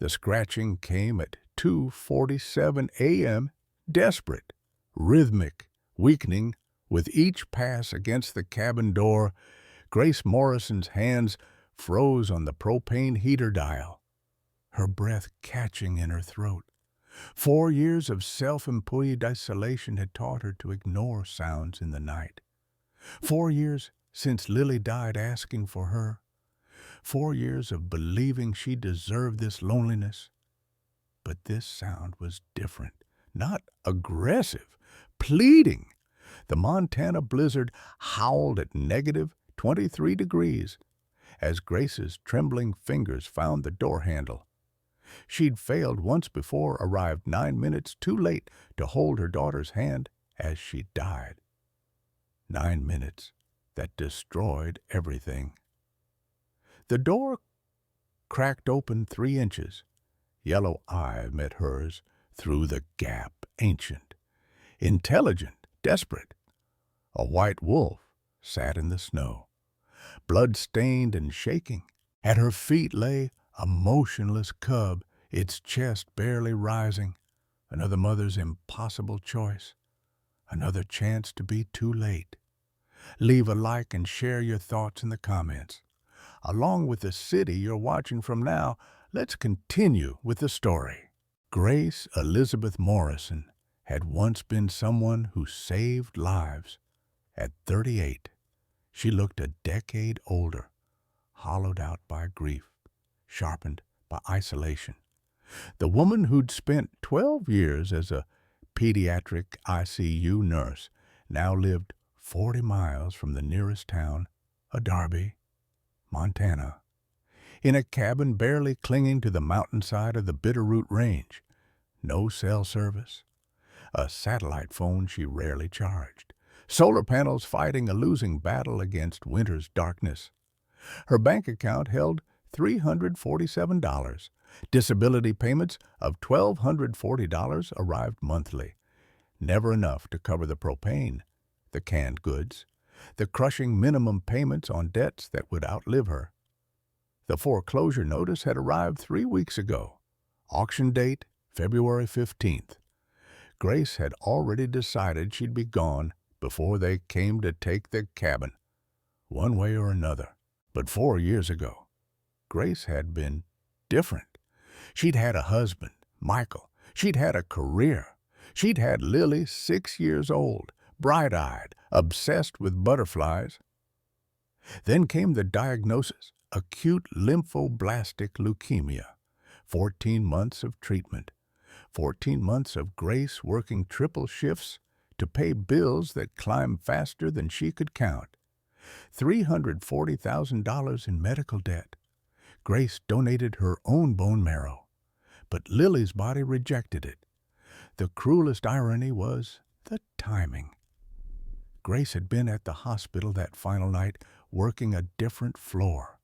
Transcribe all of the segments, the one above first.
The scratching came at 2:47 a.m., desperate, rhythmic, weakening. With each pass against the cabin door, Grace Morrison's hands froze on the propane heater dial, her breath catching in her throat. 4 years of self-imposed isolation had taught her to ignore sounds in the night. 4 years since Lily died asking for her. 4 years of believing she deserved this loneliness. But this sound was different, not aggressive, pleading. The Montana blizzard howled at negative 23 degrees as Grace's trembling fingers found the door handle. She'd failed once before, arrived 9 minutes too late to hold her daughter's hand as she died. 9 minutes that destroyed everything. The door cracked open 3 inches. Yellow eye met hers through the gap, ancient, intelligent, desperate. A white wolf sat in the snow, blood-stained and shaking. At her feet lay a motionless cub, its chest barely rising. Another mother's impossible choice. Another chance to be too late. Leave a like and share your thoughts in the comments. Along with the city you're watching from now, let's continue with the story. Grace Elizabeth Morrison had once been someone who saved lives. At 38, she looked a decade older, hollowed out by grief, sharpened by isolation. The woman who'd spent 12 years as a pediatric ICU nurse now lived 40 miles from the nearest town, Darby, Montana, in a cabin barely clinging to the mountainside of the Bitterroot Range. No cell service, a satellite phone she rarely charged, solar panels fighting a losing battle against winter's darkness. Her bank account held $347. Disability payments of $1,240 arrived monthly. Never enough to cover the propane, the canned goods, the crushing minimum payments on debts that would outlive her. The foreclosure notice had arrived 3 weeks ago. Auction date, February 15th. Grace had already decided she'd be gone before they came to take the cabin, one way or another. But 4 years ago, Grace had been different. She'd had a husband, Michael. She'd had a career. She'd had Lily, 6 years old, bright-eyed, obsessed with butterflies. Then came the diagnosis, acute lymphoblastic leukemia. 14 months of treatment. 14 months of Grace working triple shifts to pay bills that climbed faster than she could count. $340,000 in medical debt. Grace donated her own bone marrow, but Lily's body rejected it. The cruelest irony was the timing. Grace had been at the hospital that final night, working a different floor,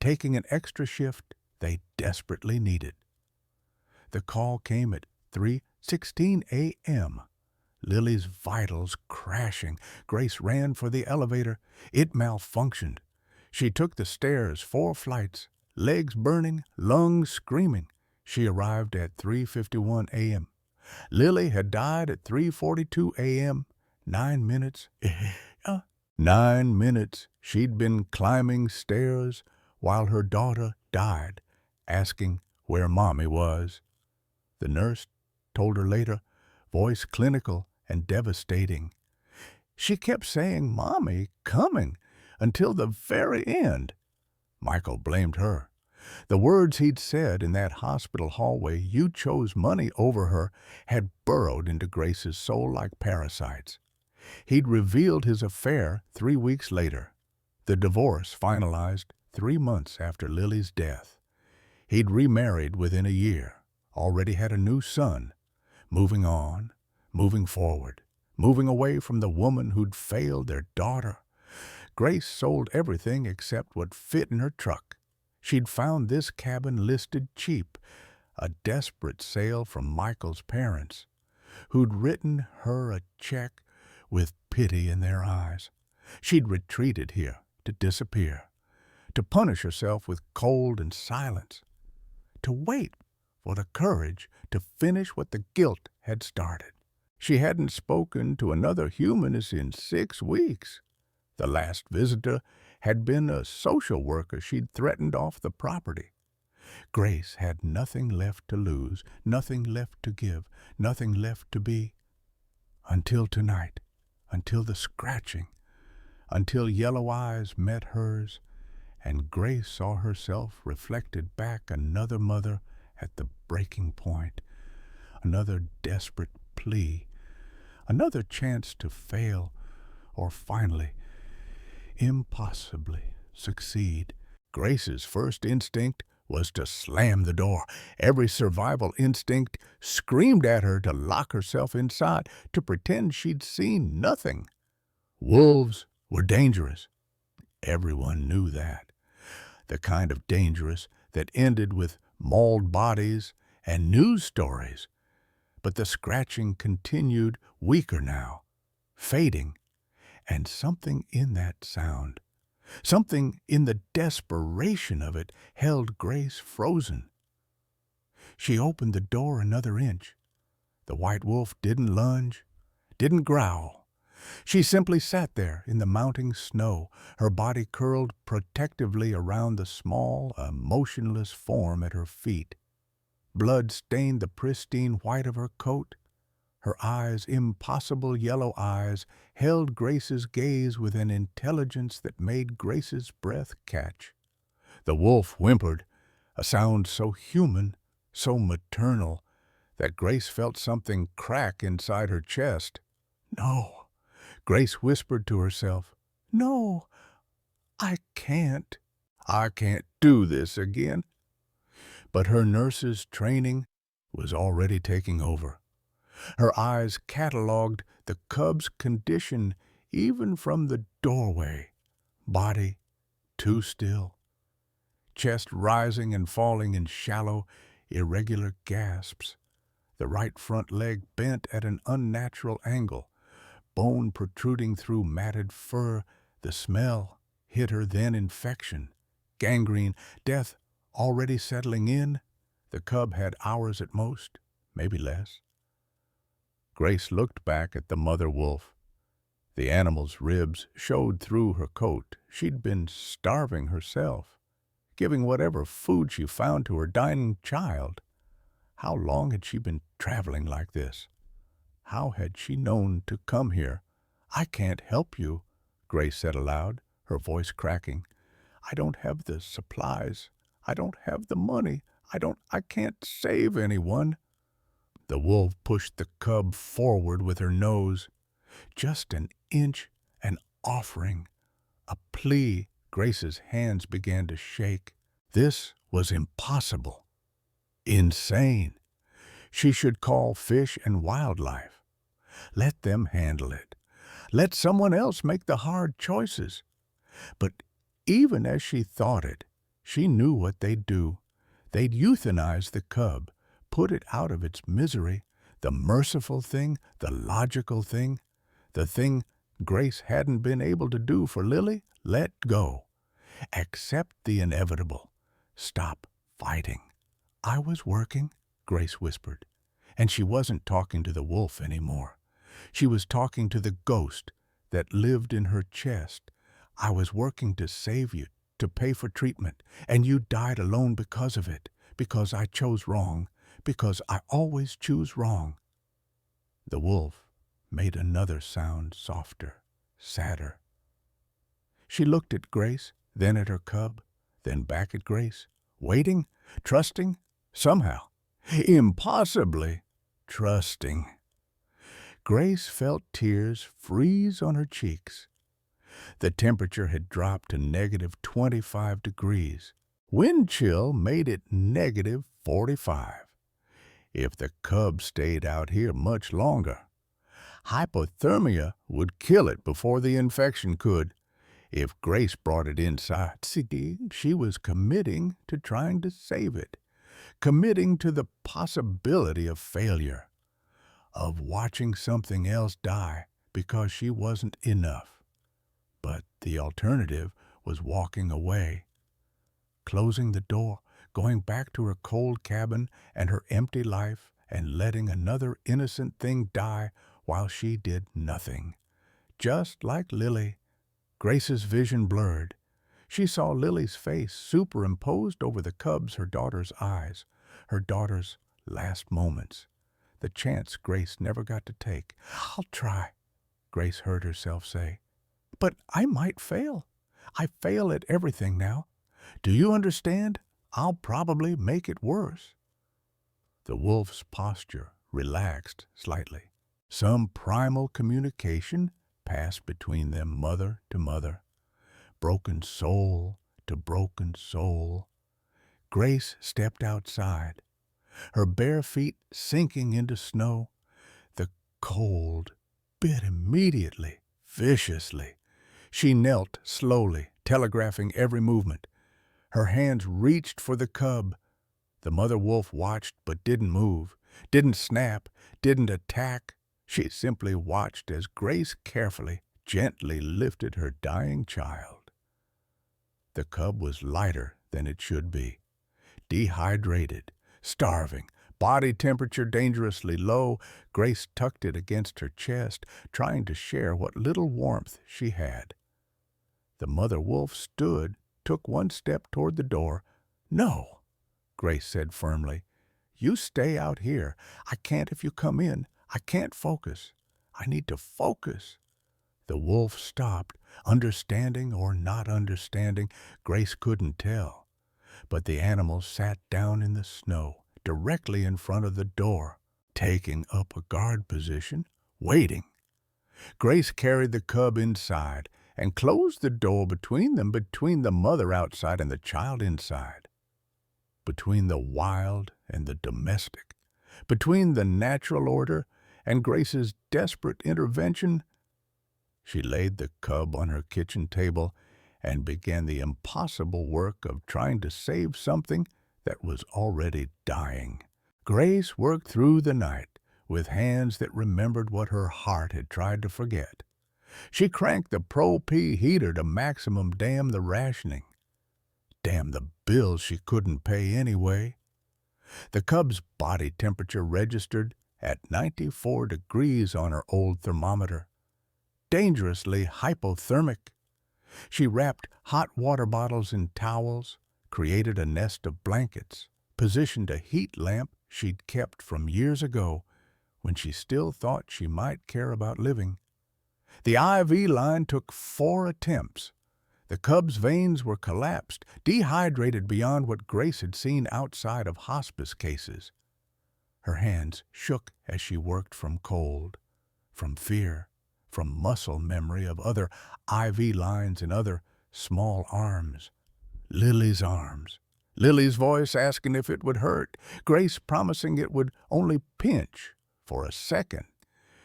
taking an extra shift they desperately needed. The call came at 3:16 a.m. Lily's vitals crashing. Grace ran for the elevator. It malfunctioned. She took the stairs 4 flights, legs burning, lungs screaming. She arrived at 3:51 a.m. Lily had died at 3:42 a.m. 9 minutes. 9 minutes she'd been climbing stairs while her daughter died, asking where Mommy was. The nurse told her later, voice clinical and devastating. She kept saying, "Mommy, coming," until the very end. Michael blamed her. The words he'd said in that hospital hallway, "You chose money over her," had burrowed into Grace's soul like parasites. He'd revealed his affair 3 weeks later. The divorce finalized 3 months after Lily's death. He'd remarried within a year, already had a new son, moving on, moving forward, moving away from the woman who'd failed their daughter. Grace sold everything except what fit in her truck. She'd found this cabin listed cheap, a desperate sale from Michael's parents, who'd written her a check with pity in their eyes. She'd retreated here to disappear, to punish herself with cold and silence, to wait for the courage to finish what the guilt had started. She hadn't spoken to another humanist in 6 weeks. The last visitor had been a social worker she'd threatened off the property. Grace had nothing left to lose, nothing left to give, nothing left to be. Until tonight, until the scratching, until yellow eyes met hers, and Grace saw herself reflected back another mother at the breaking point, another desperate plea, another chance to fail, or finally, impossibly succeed. Grace's first instinct was to slam the door. Every survival instinct screamed at her to lock herself inside, to pretend she'd seen nothing. Wolves were dangerous. Everyone knew that. The kind of dangerous that ended with mauled bodies and news stories. But the scratching continued, weaker now, fading, and something in that sound, something in the desperation of it, held Grace frozen. She opened the door another inch. The white wolf didn't lunge, didn't growl. She simply sat there in the mounting snow, her body curled protectively around the small, motionless form at her feet. Blood stained the pristine white of her coat. Her eyes, impossible yellow eyes, held Grace's gaze with an intelligence that made Grace's breath catch. The wolf whimpered, a sound so human, so maternal, that Grace felt something crack inside her chest. "No," Grace whispered to herself. "No, I can't. I can't do this again." But her nurse's training was already taking over. Her eyes catalogued the cub's condition even from the doorway. Body too still. Chest rising and falling in shallow, irregular gasps. The right front leg bent at an unnatural angle. Bone protruding through matted fur. The smell hit her, then infection, gangrene, death already settling in. The cub had hours at most, maybe less. Grace looked back at the mother wolf. The animal's ribs showed through her coat. She'd been starving herself, giving whatever food she found to her dying child. How long had she been traveling like this? How had she known to come here? "I can't help you," Grace said aloud, her voice cracking. "I don't have the supplies. I don't have the money. I can't save anyone." The wolf pushed the cub forward with her nose. Just an inch, an offering, a plea. Grace's hands began to shake. This was impossible. Insane. She should call Fish and Wildlife. Let them handle it. Let someone else make the hard choices. But even as she thought it, she knew what they'd do. They'd euthanize the cub, put it out of its misery, the merciful thing, the logical thing, the thing Grace hadn't been able to do for Lily. Let go. Accept the inevitable. Stop fighting. "I was working," Grace whispered, and she wasn't talking to the wolf anymore. She was talking to the ghost that lived in her chest. "I was working to save you, to pay for treatment, and you died alone because of it, because I chose wrong, because I always choose wrong." The wolf made another sound, softer, sadder. She looked at Grace, then at her cub, then back at Grace, waiting, trusting, somehow, impossibly trusting. Grace felt tears freeze on her cheeks. The temperature had dropped to -25 degrees. Wind chill made it -45. If the cub stayed out here much longer, hypothermia would kill it before the infection could. If Grace brought it inside, she was committing to trying to save it, committing to the possibility of failure, of watching something else die because she wasn't enough. But the alternative was walking away, closing the door, going back to her cold cabin and her empty life and letting another innocent thing die while she did nothing. Just like Lily, Grace's vision blurred. She saw Lily's face superimposed over the cubs, her daughter's eyes, her daughter's last moments, the chance Grace never got to take. "I'll try," Grace heard herself say. "But I might fail. I fail at everything now. Do you understand? I'll probably make it worse." The wolf's posture relaxed slightly. Some primal communication passed between them, mother to mother, broken soul to broken soul. Grace stepped outside, her bare feet sinking into snow. The cold bit immediately, viciously. She knelt slowly, telegraphing every movement. Her hands reached for the cub. The mother wolf watched but didn't move, didn't snap, didn't attack. She simply watched as Grace carefully, gently lifted her dying child. The cub was lighter than it should be, dehydrated, starving, body temperature dangerously low. Grace tucked it against her chest, trying to share what little warmth she had. The mother wolf stood, took one step toward the door. "No," Grace said firmly. "You stay out here. I can't if you come in. I can't focus. I need to focus." The wolf stopped, understanding or not understanding. Grace couldn't tell. But the animal sat down in the snow, directly in front of the door, taking up a guard position, waiting. Grace carried the cub inside and closed the door between them, between the mother outside and the child inside, between the wild and the domestic, between the natural order and Grace's desperate intervention. She laid the cub on her kitchen table and began the impossible work of trying to save something that was already dying. Grace worked through the night with hands that remembered what her heart had tried to forget. She cranked the Pro-P heater to maximum, damn the rationing. Damn the bills she couldn't pay anyway. The cub's body temperature registered at 94 degrees on her old thermometer, dangerously hypothermic. She wrapped hot water bottles in towels, created a nest of blankets, positioned a heat lamp she'd kept from years ago when she still thought she might care about living. The IV line took 4 attempts. The cub's veins were collapsed, dehydrated beyond what Grace had seen outside of hospice cases. Her hands shook as she worked from cold, from fear, from muscle memory of other IV lines and other small arms. Lily's arms. Lily's voice asking if it would hurt. Grace promising it would only pinch for a second.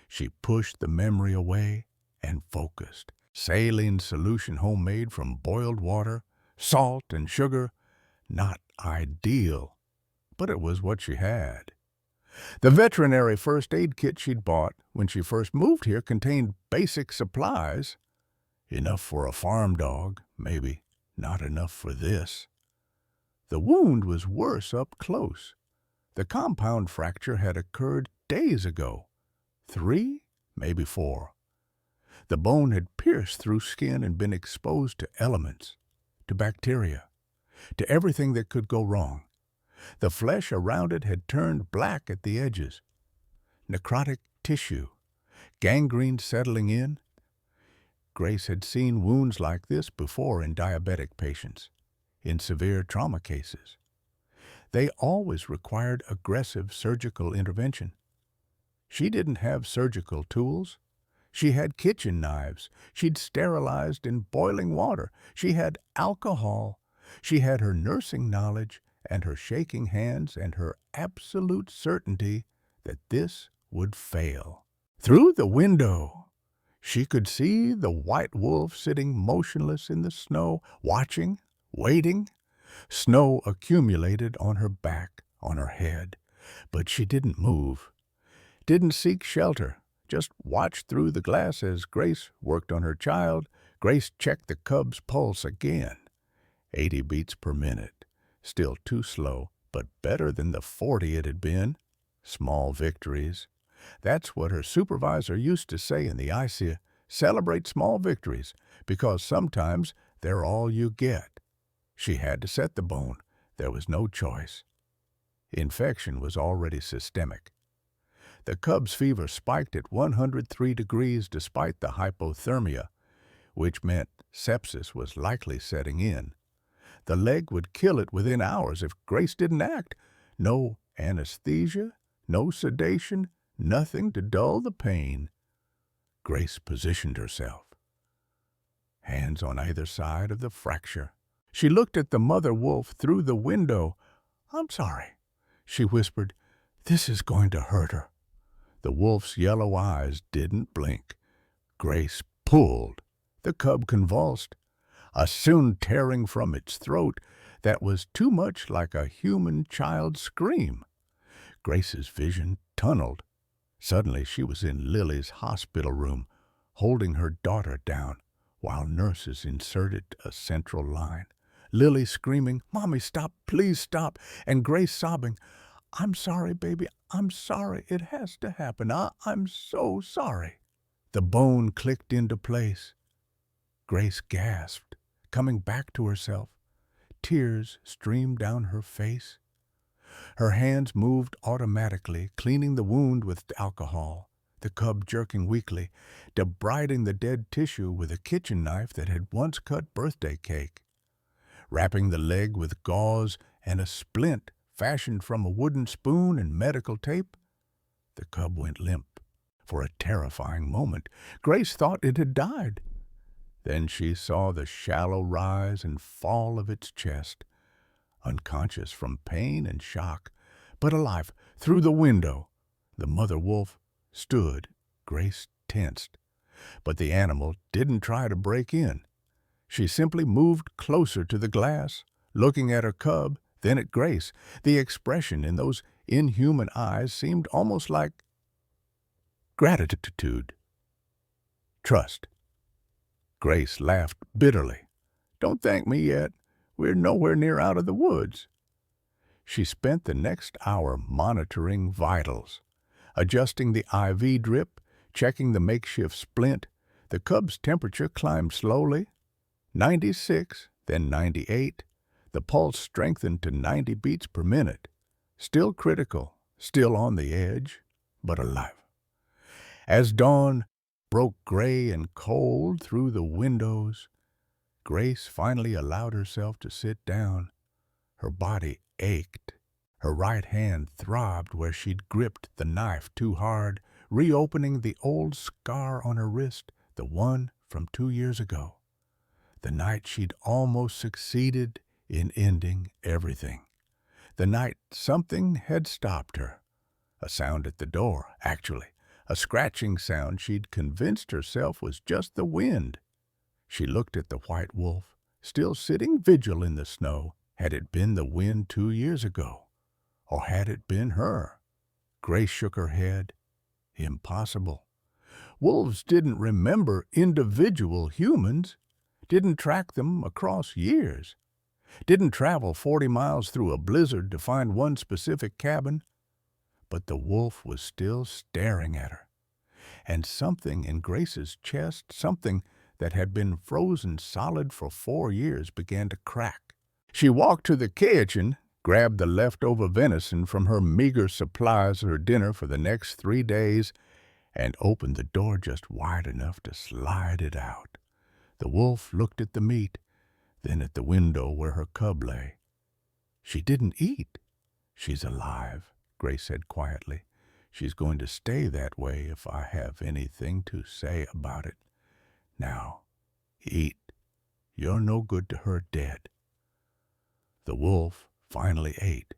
She pushed the memory away and focused. Saline solution homemade from boiled water, salt and sugar. Not ideal, but it was what she had. The veterinary first aid kit she'd bought when she first moved here contained basic supplies. Enough for a farm dog, maybe. Not enough for this. The wound was worse up close. The compound fracture had occurred days ago. 3, maybe 4. The bone had pierced through skin and been exposed to elements, to bacteria, to everything that could go wrong. The flesh around it had turned black at the edges. Necrotic tissue, gangrene settling in. Grace had seen wounds like this before in diabetic patients, in severe trauma cases. They always required aggressive surgical intervention. She didn't have surgical tools. She had kitchen knives. She'd sterilized in boiling water. She had alcohol. She had her nursing knowledge and her shaking hands and her absolute certainty that this would fail. Through the window, she could see the white wolf sitting motionless in the snow, watching, waiting. Snow accumulated on her back, on her head, but she didn't move, didn't seek shelter, just watched through the glass as Grace worked on her child. Grace checked the cub's pulse again. 80 beats per minute. Still too slow, but better than the 40 it had been. Small victories. That's what her supervisor used to say in the ICEA. Celebrate small victories, because sometimes they're all you get. She had to set the bone. There was no choice. Infection was already systemic. The cub's fever spiked at 103 degrees despite the hypothermia, which meant sepsis was likely setting in. The leg would kill it within hours if Grace didn't act. No anesthesia, no sedation, nothing to dull the pain. Grace positioned herself, hands on either side of the fracture. She looked at the mother wolf through the window. "I'm sorry," she whispered. "This is going to hurt her." The wolf's yellow eyes didn't blink. Grace pulled. The cub convulsed, a soon tearing from its throat that was too much like a human child's scream. Grace's vision tunneled. Suddenly she was in Lily's hospital room, holding her daughter down, while nurses inserted a central line. Lily screaming, "Mommy, stop, please stop," and Grace sobbing, "I'm sorry, baby, I'm sorry, it has to happen, I'm so sorry." The bone clicked into place. Grace gasped, coming back to herself. Tears streamed down her face. Her hands moved automatically, cleaning the wound with alcohol, the cub jerking weakly, debriding the dead tissue with a kitchen knife that had once cut birthday cake, wrapping the leg with gauze and a splint fashioned from a wooden spoon and medical tape. The cub went limp. For a terrifying moment, Grace thought it had died. Then she saw the shallow rise and fall of its chest, unconscious from pain and shock, but alive through the window. The mother wolf stood. Grace tensed. But the animal didn't try to break in. She simply moved closer to the glass, looking at her cub, then at Grace. The expression in those inhuman eyes seemed almost like gratitude, trust. Grace laughed bitterly. "Don't thank me yet. We're nowhere near out of the woods." She spent the next hour monitoring vitals, adjusting the IV drip, checking the makeshift splint. The cub's temperature climbed slowly. 96, then 98. The pulse strengthened to 90 beats per minute. Still critical, still on the edge, but alive. As dawn broke gray and cold through the windows, Grace finally allowed herself to sit down. Her body ached. Her right hand throbbed where she'd gripped the knife too hard, reopening the old scar on her wrist, the one from 2 years ago. The night she'd almost succeeded in ending everything. The night something had stopped her. A sound at the door, actually. A scratching sound she'd convinced herself was just the wind. She looked at the white wolf, still sitting vigil in the snow. Had it been the wind 2 years ago? Or had it been her? Grace shook her head. Impossible. Wolves didn't remember individual humans, didn't track them across years, didn't travel 40 miles through a blizzard to find one specific cabin. But the wolf was still staring at her. And something in Grace's chest, something that had been frozen solid for 4 years, began to crack. She walked to the kitchen, grabbed the leftover venison from her meager supplies of her dinner for the next 3 days, and opened the door just wide enough to slide it out. The wolf looked at the meat, then at the window where her cub lay. "She didn't eat." "She's alive," Grace said quietly. "She's going to stay that way if I have anything to say about it. Now, eat. You're no good to her dead." The wolf finally ate,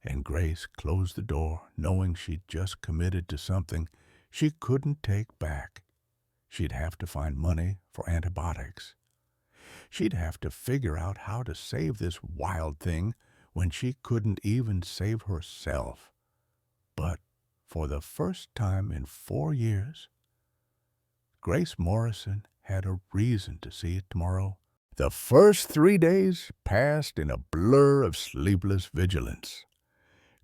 and Grace closed the door, knowing she'd just committed to something she couldn't take back. She'd have to find money for antibiotics. She'd have to figure out how to save this wild thing when she couldn't even save herself. But for the first time in 4 years, Grace Morrison had a reason to see it tomorrow. The first 3 days passed in a blur of sleepless vigilance.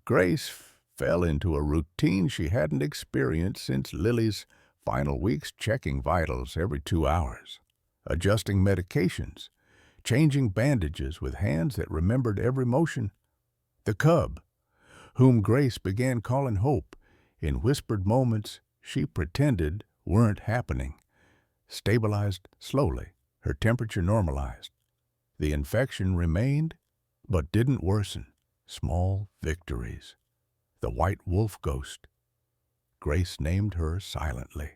Grace fell into a routine she hadn't experienced since Lily's final weeks, checking vitals every 2 hours, adjusting medications, changing bandages with hands that remembered every motion. The cub, whom Grace began calling Hope, in whispered moments she pretended weren't happening, stabilized slowly. Her temperature normalized. The infection remained, but didn't worsen. Small victories. The white wolf ghost. Grace named her silently,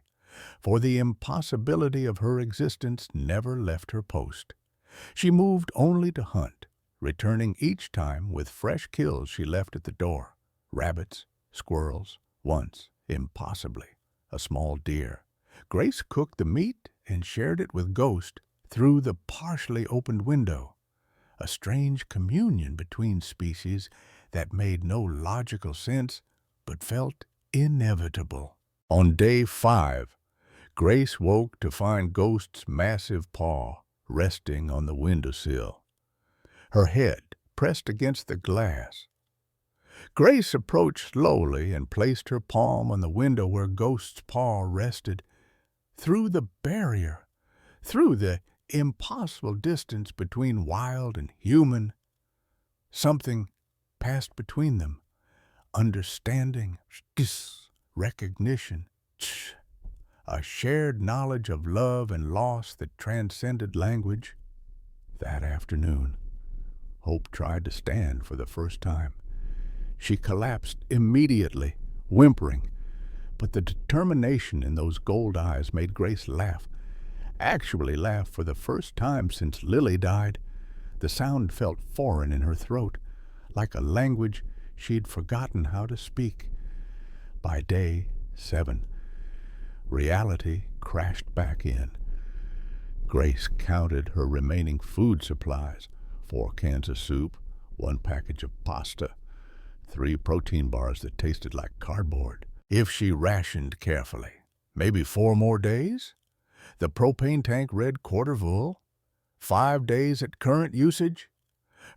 for the impossibility of her existence never left her post. She moved only to hunt, returning each time with fresh kills she left at the door. Rabbits, squirrels, once, impossibly, a small deer. Grace cooked the meat and shared it with Ghost through the partially opened window, a strange communion between species that made no logical sense but felt inevitable. On day 5, Grace woke to find Ghost's massive paw resting on the windowsill, her head pressed against the glass. Grace approached slowly and placed her palm on the window where Ghost's paw rested. Through the barrier, through the impossible distance between wild and human, something passed between them. Understanding, recognition, a shared knowledge of love and loss that transcended language. That afternoon, Hope tried to stand for the first time. She collapsed immediately, whimpering, but the determination in those gold eyes made Grace laugh. Actually laugh for the first time since Lily died. The sound felt foreign in her throat, like a language she'd forgotten how to speak. By day 7, reality crashed back in. Grace counted her remaining food supplies: 4 cans of soup, 1 package of pasta, 3 protein bars that tasted like cardboard. If she rationed carefully, maybe 4 more days? The propane tank read quarter full. 5 days at current usage.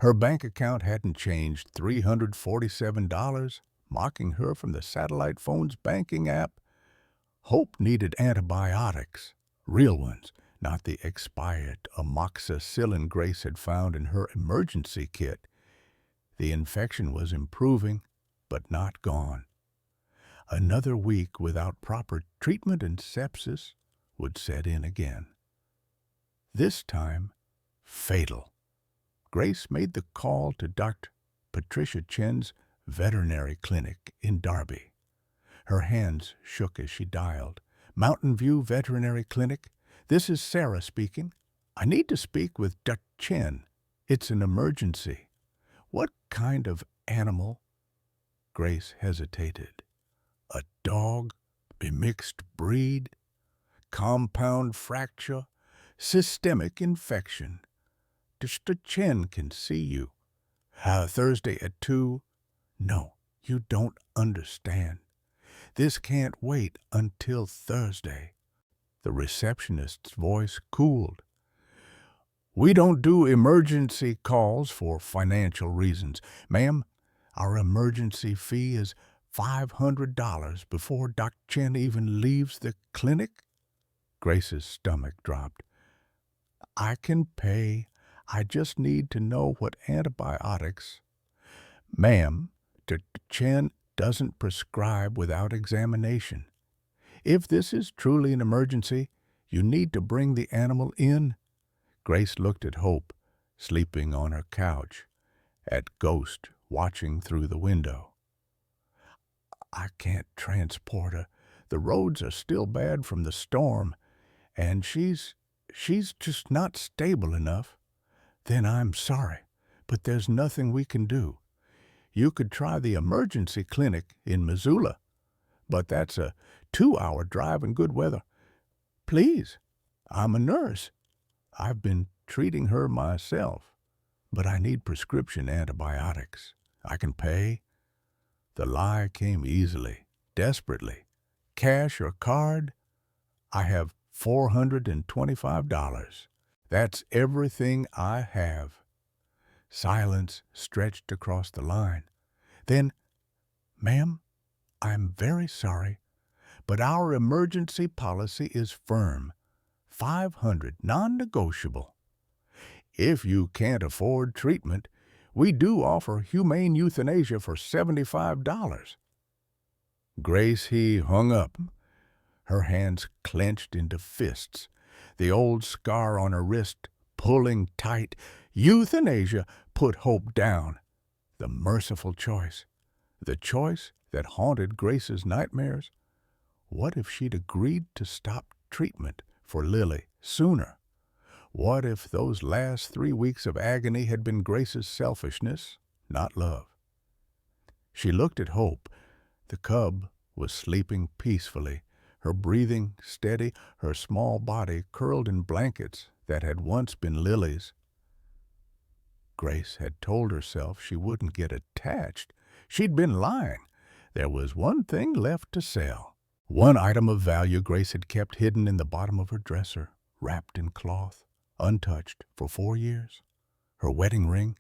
Her bank account hadn't changed $347, mocking her from the satellite phone's banking app. Hope needed antibiotics, real ones, not the expired amoxicillin Grace had found in her emergency kit. The infection was improving, but not gone. Another week without proper treatment and sepsis would set in again. This time, fatal. Grace made the call to Dr. Patricia Chen's veterinary clinic in Darby. Her hands shook as she dialed. Mountain View Veterinary Clinic. This is Sarah speaking. I need to speak with Dr. Chen. It's an emergency. What kind of animal? Grace hesitated. A dog? A mixed breed? Compound fracture? Systemic infection? Dr. Chen can see you. Thursday at 2? No, you don't understand. This can't wait until Thursday. The receptionist's voice cooled. We don't do emergency calls for financial reasons. Ma'am, our emergency fee is $500 before Dr. Chen even leaves the clinic. Grace's stomach dropped. I can pay. I just need to know what antibiotics. Ma'am, Dr. Chen doesn't prescribe without examination. If this is truly an emergency, you need to bring the animal in. Grace looked at Hope, sleeping on her couch, at Ghost watching through the window. I can't transport her. The roads are still bad from the storm, and she's just not stable enough. Then I'm sorry, but there's nothing we can do. You could try the emergency clinic in Missoula, but that's a 2-hour drive in good weather. Please, I'm a nurse. I've been treating her myself, but I need prescription antibiotics. I can pay. The lie came easily, desperately. Cash or card? I have $425. That's everything I have." Silence stretched across the line. Then, "Ma'am, I'm very sorry, but our emergency policy is firm. 500, non-negotiable. If you can't afford treatment, we do offer humane euthanasia for $75. Grace hung up, her hands clenched into fists, the old scar on her wrist pulling tight. Euthanasia put Hope down. The merciful choice. The choice that haunted Grace's nightmares. What if she'd agreed to stop treatment for Lily sooner? What if those last 3 weeks of agony had been Grace's selfishness, not love? She looked at Hope. The cub was sleeping peacefully, her breathing steady, her small body curled in blankets that had once been Lily's. Grace had told herself she wouldn't get attached. She'd been lying. There was one thing left to sell. One item of value Grace had kept hidden in the bottom of her dresser, wrapped in cloth, untouched for 4 years. Her wedding ring.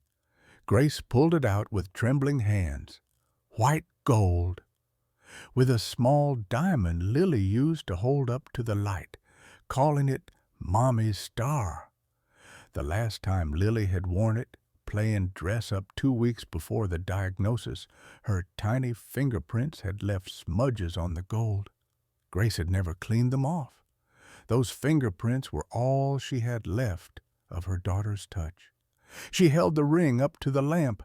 Grace pulled it out with trembling hands. White gold, with a small diamond Lily used to hold up to the light, calling it Mommy's star. The last time Lily had worn it, playing dress-up 2 weeks before the diagnosis, her tiny fingerprints had left smudges on the gold. Grace had never cleaned them off. Those fingerprints were all she had left of her daughter's touch. She held the ring up to the lamp.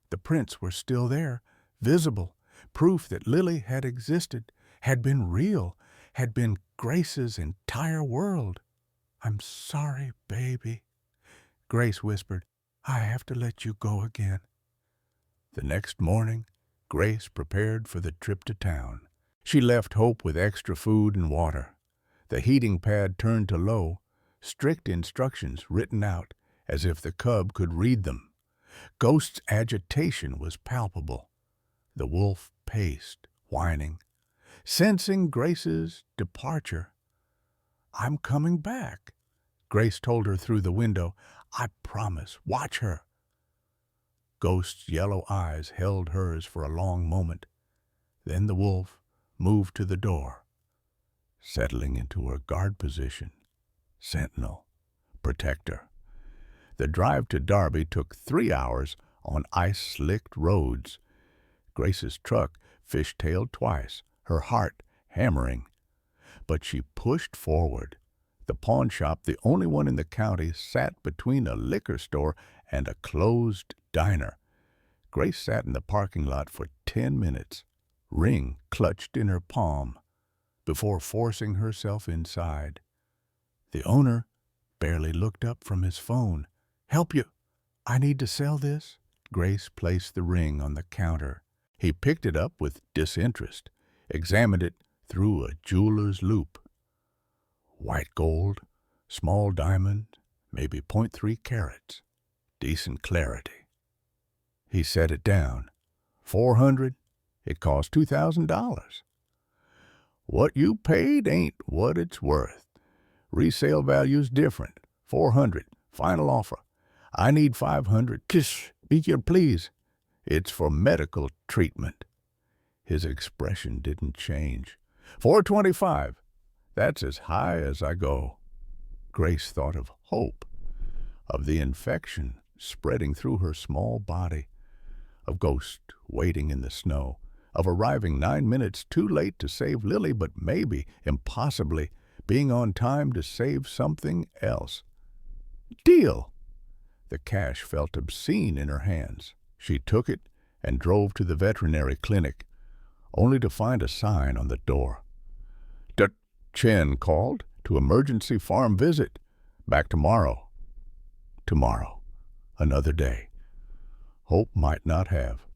The prints were still there, visible, proof that Lily had existed, had been real, had been Grace's entire world. "I'm sorry, baby," Grace whispered. "I have to let you go again." The next morning, Grace prepared for the trip to town. She left Hope with extra food and water. The heating pad turned to low, strict instructions written out as if the cub could read them. Ghost's agitation was palpable. The wolf paced, whining, sensing Grace's departure. "I'm coming back," Grace told her through the window. "I promise. Watch her." Ghost's yellow eyes held hers for a long moment. Then the wolf moved to the door, settling into her guard position. Sentinel, protector. The drive to Darby took 3 hours on ice-slicked roads. Grace's truck fish-tailed twice, her heart hammering. But she pushed forward. The pawn shop, the only one in the county, sat between a liquor store and a closed diner. Grace sat in the parking lot for 10 minutes, ring clutched in her palm, before forcing herself inside. The owner barely looked up from his phone. "Help you? I need to sell this." Grace placed the ring on the counter. He picked it up with disinterest, examined it through a jeweler's loop. White gold, small diamond, maybe 0.3 carats, decent clarity. He set it down. $400. It cost $2,000. "What you paid ain't what it's worth. Resale value's different. $400. Final offer. I need $500. Kiss, please. It's for medical treatment." His expression didn't change. $425. That's as high as I go." Grace thought of Hope, of the infection spreading through her small body, of Ghost waiting in the snow, of arriving 9 minutes too late to save Lily, but maybe, impossibly, being on time to save something else. Deal! The cash felt obscene in her hands. She took it and drove to the veterinary clinic, only to find a sign on the door. Chen called to emergency farm visit. Back tomorrow. Tomorrow. Another day. Hope might not have.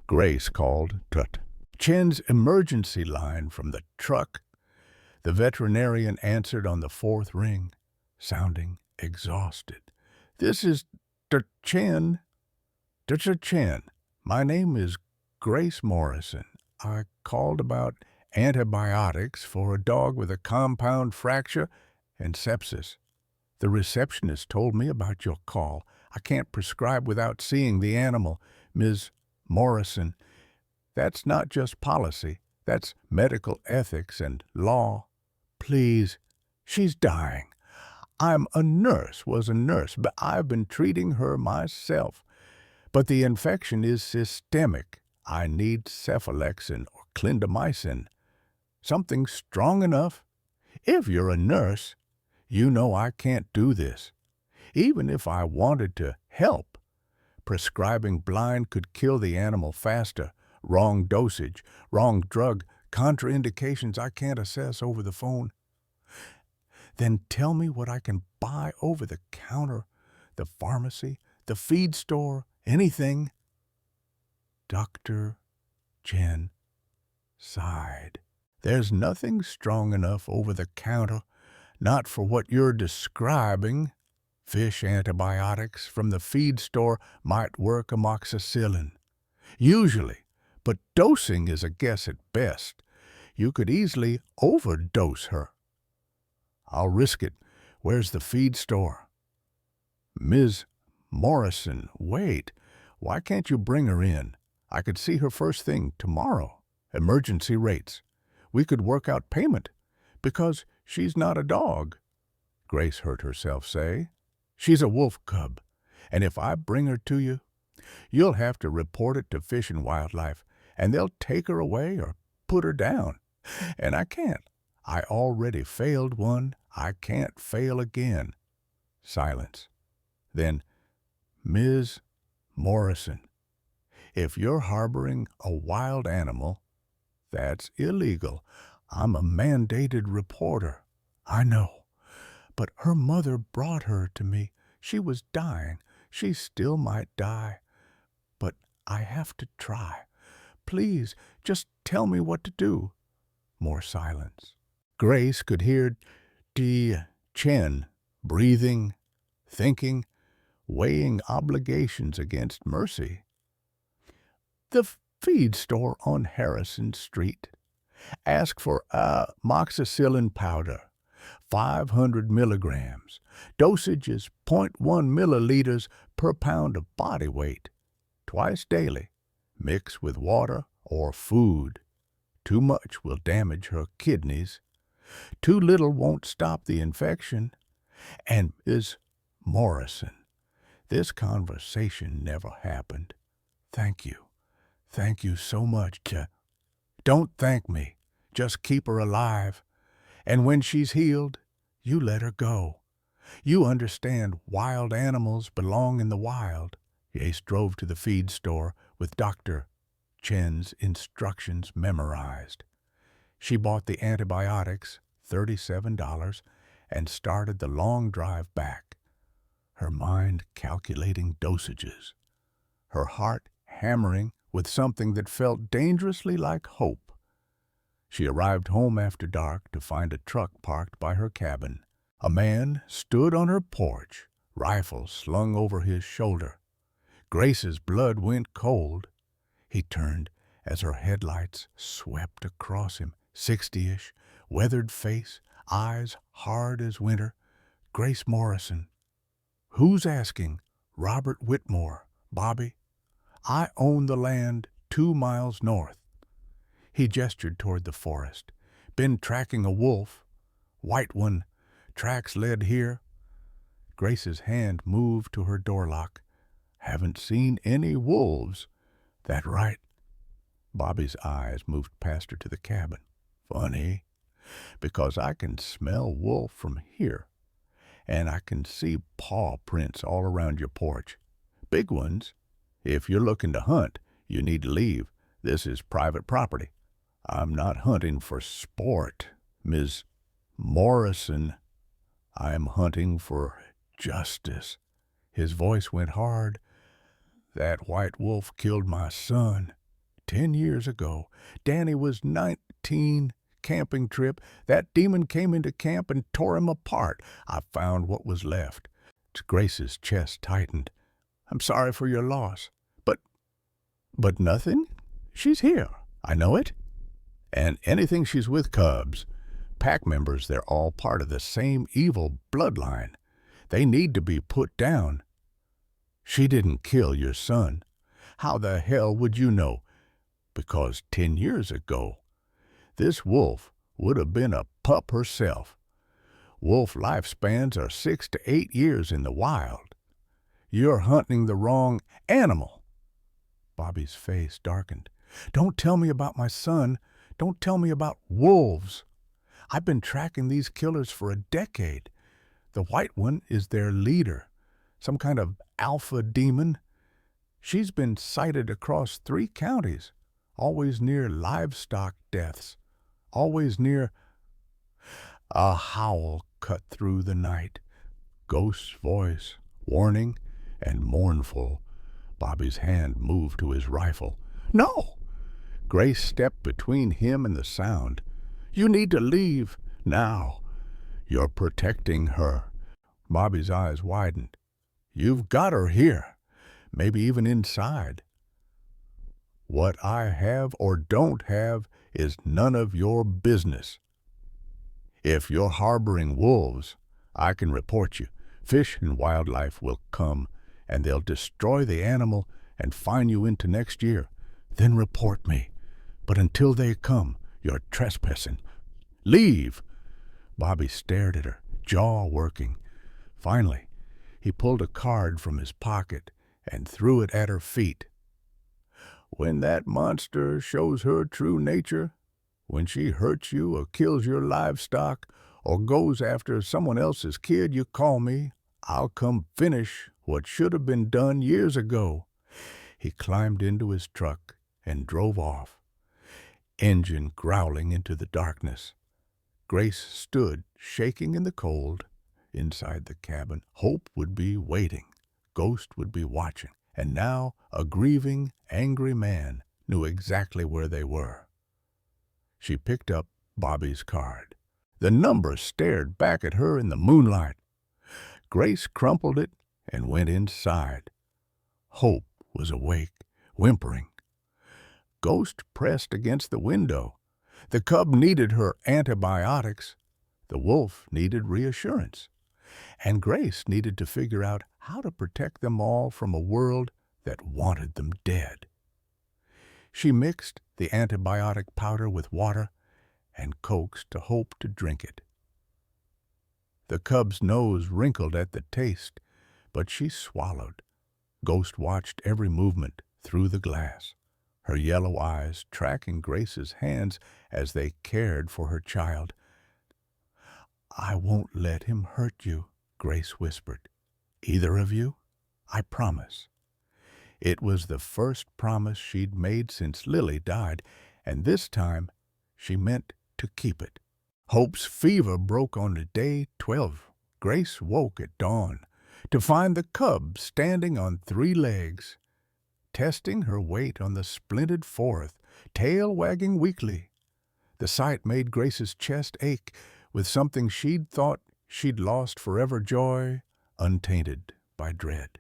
Grace called Chen's emergency line from the truck. The veterinarian answered on the 4th ring, sounding exhausted. "This is Chen. Chen. My name is Grace Morrison. I called about antibiotics for a dog with a compound fracture and sepsis. The receptionist told me about your call. I can't prescribe without seeing the animal, Ms. Morrison. That's not just policy. That's medical ethics and law. Please, she's dying. Was a nurse, but I've been treating her myself. But the infection is systemic. I need cephalexin or clindamycin. Something strong enough. If you're a nurse, you know I can't do this. Even if I wanted to help, prescribing blind could kill the animal faster. Wrong dosage, wrong drug, contraindications I can't assess over the phone. Then tell me what I can buy over the counter, the pharmacy, the feed store, anything. Dr. Chen sighed. There's nothing strong enough over the counter, not for what you're describing. Fish antibiotics from the feed store might work amoxicillin. Usually, but dosing is a guess at best. You could easily overdose her. I'll risk it. Where's the feed store? Ms. Morrison, wait. Why can't you bring her in? I could see her first thing tomorrow. Emergency rates. We could work out payment, because she's not a dog. Grace heard herself say. She's a wolf cub, and if I bring her to you, you'll have to report it to Fish and Wildlife, and they'll take her away or put her down. And I can't. I already failed one. I can't fail again. Silence. Then, Ms. Morrison, if you're harboring a wild animal, that's illegal. I'm a mandated reporter. I know. But her mother brought her to me. She was dying. She still might die. But I have to try. Please, just tell me what to do. More silence. Grace could hear Chen breathing, thinking, weighing obligations against mercy. The feed store on Harrison Street. Ask for amoxicillin powder, 500 milligrams. Dosage is 0.1 milliliters per pound of body weight. Twice daily. Mix with water or food. Too much will damage her kidneys. Too little won't stop the infection. And Ms. Morrison, this conversation never happened. Thank you. Thank you so much. Don't thank me. Just keep her alive. And when she's healed, you let her go. You understand wild animals belong in the wild. Yace drove to the feed store with Dr. Chen's instructions memorized. She bought the antibiotics, $37, and started the long drive back, her mind calculating dosages, her heart hammering with something that felt dangerously like hope. She arrived home after dark to find a truck parked by her cabin. A man stood on her porch, rifle slung over his shoulder. Grace's blood went cold. He turned as her headlights swept across him, 60-ish, weathered face, eyes hard as winter. Grace Morrison. Who's asking? Robert Whitmore. Bobby. I own the land 2 miles north. He gestured toward the forest. Been tracking a wolf. White one. Tracks led here. Grace's hand moved to her door lock. Haven't seen any wolves. That right? Bobby's eyes moved past her to the cabin. Funny, because I can smell wolf from here, and I can see paw prints all around your porch. Big ones. If you're looking to hunt, you need to leave. This is private property. I'm not hunting for sport, Ms. Morrison. I'm hunting for justice. His voice went hard. That white wolf killed my son 10 years ago. Danny was 19, camping trip. That demon came into camp and tore him apart. I found what was left. Grace's chest tightened. I'm sorry for your loss. But nothing? She's here. I know it. And anything she's with cubs. Pack members, they're all part of the same evil bloodline. They need to be put down. She didn't kill your son. How the hell would you know? Because 10 years ago, this wolf would have been a pup herself. Wolf lifespans are 6 to 8 years in the wild. You're hunting the wrong animal. Bobby's face darkened. Don't tell me about my son. Don't tell me about wolves. I've been tracking these killers for a decade. The white one is their leader, some kind of alpha demon. She's been sighted across 3 counties, always near livestock deaths, always near... A howl cut through the night. Ghost's voice, warning and mournful. Bobby's hand moved to his rifle. No! Grace stepped between him and the sound. You need to leave now. You're protecting her. Bobby's eyes widened. You've got her here, maybe even inside. What I have or don't have is none of your business. If you're harboring wolves, I can report you. Fish and Wildlife will come, and they'll destroy the animal and fine you into next year. Then report me. But until they come, you're trespassing. Leave! Bobby stared at her, jaw working. Finally, he pulled a card from his pocket and threw it at her feet. When that monster shows her true nature, when she hurts you or kills your livestock or goes after someone else's kid, you call me. I'll come finish what should have been done years ago. He climbed into his truck and drove off, engine growling into the darkness. Grace stood, shaking in the cold, inside the cabin. Hope would be waiting. Ghost would be watching. And now a grieving, angry man knew exactly where they were. She picked up Bobby's card. The number stared back at her in the moonlight. Grace crumpled it and went inside. Hope was awake, whimpering. Ghost pressed against the window. The cub needed her antibiotics. The wolf needed reassurance. And Grace needed to figure out how to protect them all from a world that wanted them dead. She mixed the antibiotic powder with water and coaxed Hope to drink it. The cub's nose wrinkled at the taste, but she swallowed. Ghost watched every movement through the glass, her yellow eyes tracking Grace's hands as they cared for her child. I won't let him hurt you, Grace whispered. Either of you? I promise. It was the first promise she'd made since Lily died, and this time she meant to keep it. Hope's fever broke on day 12. Grace woke at dawn to find the cub standing on 3 legs, testing her weight on the splinted 4th, tail wagging weakly. The sight made Grace's chest ache with something she'd thought she'd lost forever, joy untainted by dread.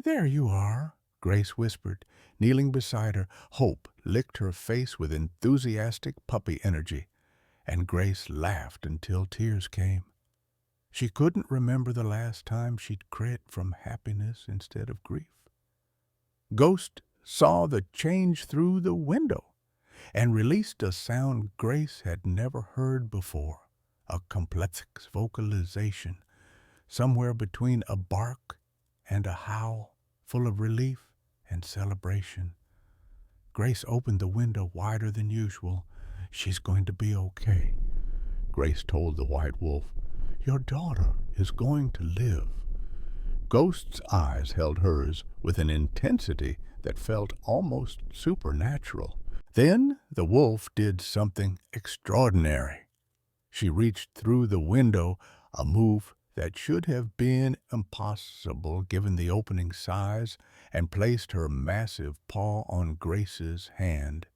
There you are, Grace whispered, kneeling beside her. Hope licked her face with enthusiastic puppy energy, and Grace laughed until tears came. She couldn't remember the last time she'd cried from happiness instead of grief. Ghost saw the change through the window and released a sound Grace had never heard before, a complex vocalization, somewhere between a bark and a howl, full of relief and celebration. Grace opened the window wider than usual. She's going to be okay, Grace told the white wolf. Your daughter is going to live. Ghost's eyes held hers with an intensity that felt almost supernatural. Then the wolf did something extraordinary. She reached through the window, a move that should have been impossible given the opening size, and placed her massive paw on Grace's hand.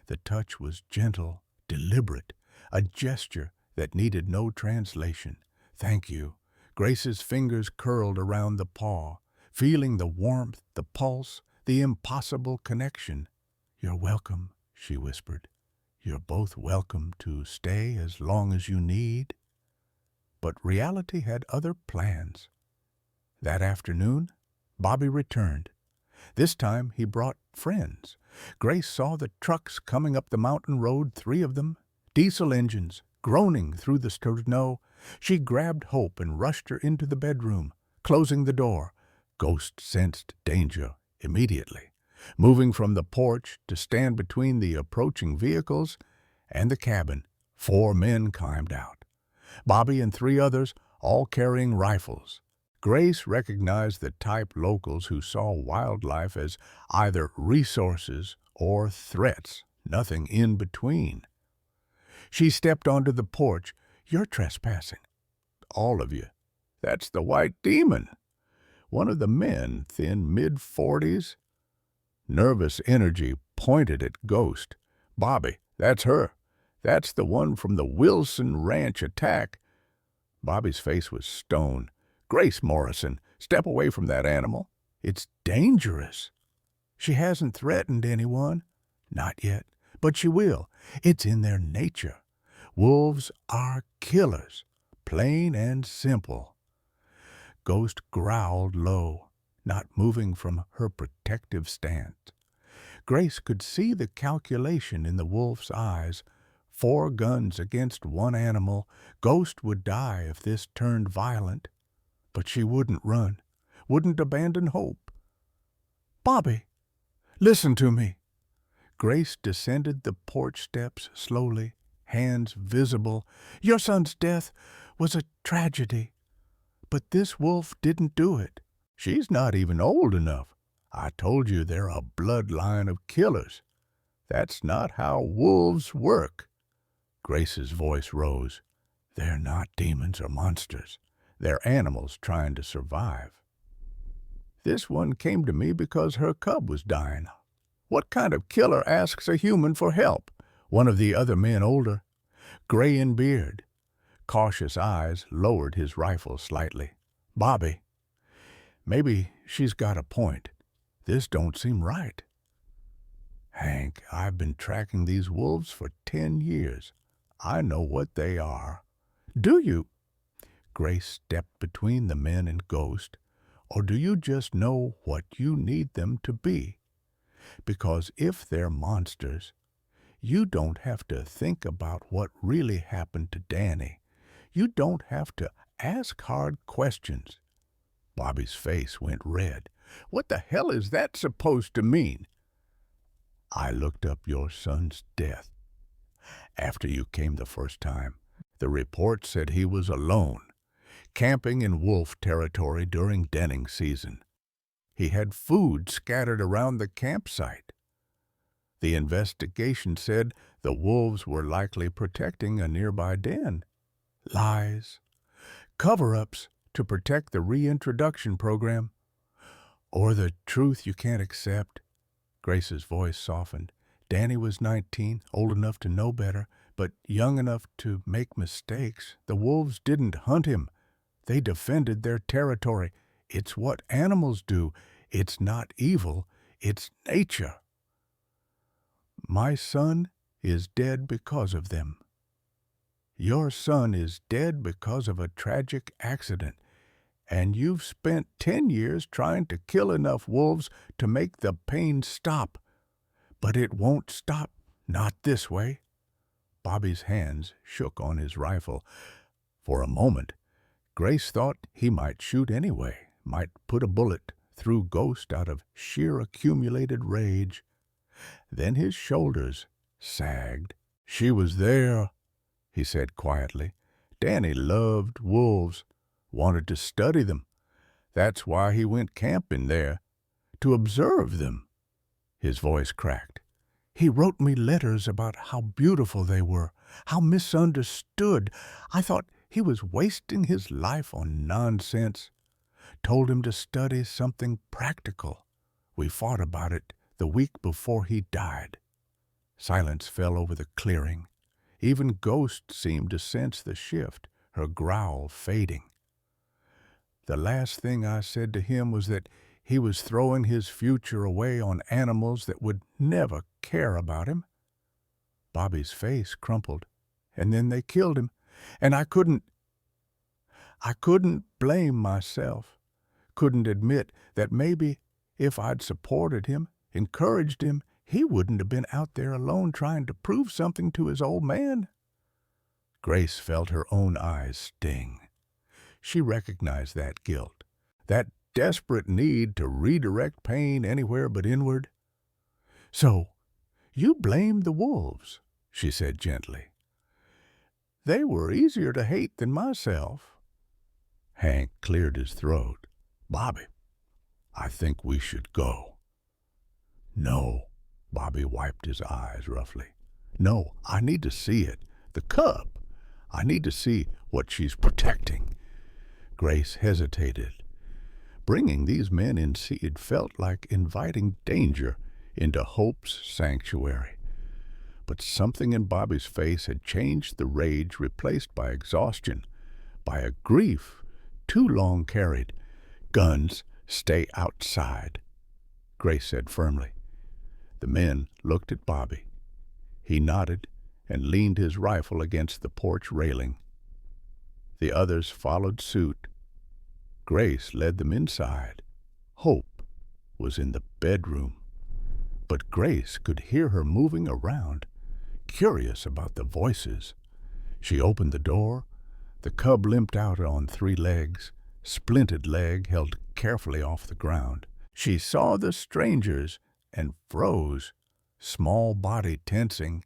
The touch was gentle, deliberate, a gesture that needed no translation. Thank you. Grace's fingers curled around the paw, feeling the warmth, the pulse, the impossible connection. You're welcome, she whispered. You're both welcome to stay as long as you need. But reality had other plans. That afternoon, Bobby returned. This time he brought friends. Grace saw the trucks coming up the mountain road, 3 of them, diesel engines, groaning through the snow. She grabbed Hope and rushed her into the bedroom, closing the door. Ghost sensed danger immediately, moving from the porch to stand between the approaching vehicles and the cabin. 4 men climbed out, Bobby and 3 others, all carrying rifles. Grace recognized the type locals who saw wildlife as either resources or threats, nothing in between. She stepped onto the porch. "You're trespassing, all of you. That's the White Demon." One of the men, thin mid-40s, nervous energy, pointed at Ghost. "Bobby, that's her. That's the one from the Wilson Ranch attack." Bobby's face was stone. "Grace Morrison, step away from that animal. It's dangerous." "She hasn't threatened anyone." "Not yet, but she will. It's in their nature. Wolves are killers, plain and simple." Ghost growled low, not moving from her protective stance. Grace could see the calculation in the wolf's eyes. 4 guns against 1 animal. Ghost would die if this turned violent. But she wouldn't run, wouldn't abandon hope. "Bobby, listen to me." Grace descended the porch steps slowly, hands visible. "Your son's death was a tragedy, but this wolf didn't do it. She's not even old enough. I told you they're a bloodline of killers. That's not how wolves work." Grace's voice rose. "They're not demons or monsters. They're animals trying to survive. This one came to me because her cub was dying. What kind of killer asks a human for help?" One of the other men, older, gray in beard, cautious eyes, lowered his rifle slightly. "Bobby, maybe she's got a point. This don't seem right." "Hank, I've been tracking these wolves for 10 years. I know what they are." "Do you?" Grace stepped between the men and Ghost. "Or do you just know what you need them to be? Because if they're monsters, you don't have to think about what really happened to Danny. You don't have to ask hard questions." Bobby's face went red. "What the hell is that supposed to mean?" "I looked up your son's death. After you came the first time, the report said he was alone, camping in wolf territory during denning season. He had food scattered around the campsite. The investigation said the wolves were likely protecting a nearby den. Lies. Cover-ups to protect the reintroduction program. Or the truth you can't accept." Grace's voice softened. "Danny was 19, old enough to know better, but young enough to make mistakes. The wolves didn't hunt him. They defended their territory. It's what animals do. It's not evil. It's nature. My son is dead because of them. Your son is dead because of a tragic accident, and you've spent 10 years trying to kill enough wolves to make the pain stop. But it won't stop, not this way." Bobby's hands shook on his rifle. For a moment, Grace thought he might shoot anyway, might put a bullet through Ghost out of sheer accumulated rage. Then his shoulders sagged. "She was there," he said quietly. "Danny loved wolves, wanted to study them. That's why he went camping there, to observe them." His voice cracked. "He wrote me letters about how beautiful they were, how misunderstood. I thought he was wasting his life on nonsense. Told him to study something practical. We fought about it the week before he died." Silence fell over the clearing. Even Ghost seemed to sense the shift, her growl fading. "The last thing I said to him was that he was throwing his future away on animals that would never care about him." Bobby's face crumpled. "And then they killed him, and I couldn't—" I couldn't blame myself, couldn't admit that maybe if I'd supported him, encouraged him, he wouldn't have been out there alone trying to prove something to his old man. Grace felt her own eyes sting. She recognized that guilt, that desperate need to redirect pain anywhere but inward. "So, you blamed the wolves," she said gently. "They were easier to hate than myself." Hank cleared his throat. "Bobby, I think we should go." "No." Bobby wiped his eyes roughly. "No, I need to see it. The cub. I need to see what she's protecting." Grace hesitated. Bringing these men in seed felt like inviting danger into Hope's sanctuary. But something in Bobby's face had changed the rage replaced by exhaustion, by a grief too long carried. "Guns, stay outside," Grace said firmly. The men looked at Bobby. He nodded and leaned his rifle against the porch railing. The others followed suit. Grace led them inside. Hope was in the bedroom, but Grace could hear her moving around, curious about the voices. She opened the door. The cub limped out on 3 legs, splinted leg held carefully off the ground. She saw the strangers and froze, small body tensing.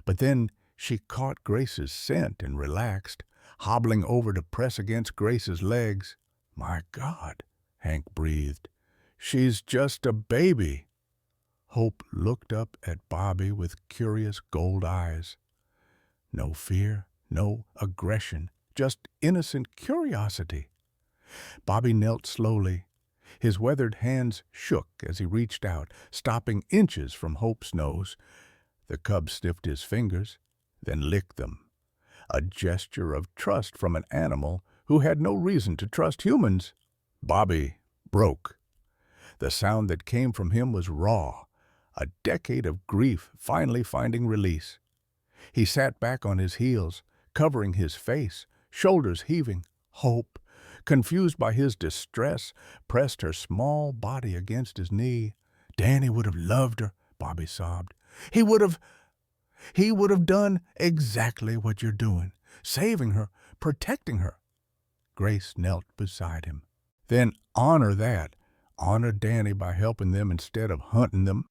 But then she caught Grace's scent and relaxed, hobbling over to press against Grace's legs. "My God," Hank breathed. "She's just a baby." Hope looked up at Bobby with curious gold eyes. No fear, no aggression, just innocent curiosity. Bobby knelt slowly. His weathered hands shook as he reached out, stopping inches from Hope's nose. The cub sniffed his fingers, then licked them. A gesture of trust from an animal who had no reason to trust humans. Bobby broke. The sound that came from him was raw, a decade of grief finally finding release. He sat back on his heels, covering his face, shoulders heaving. Hope, confused by his distress, pressed her small body against his knee. "Danny would have loved her," Bobby sobbed. He would have done exactly what you're doing, saving her, protecting her." Grace knelt beside him. "Then honor that. Honor Danny by helping them instead of hunting them."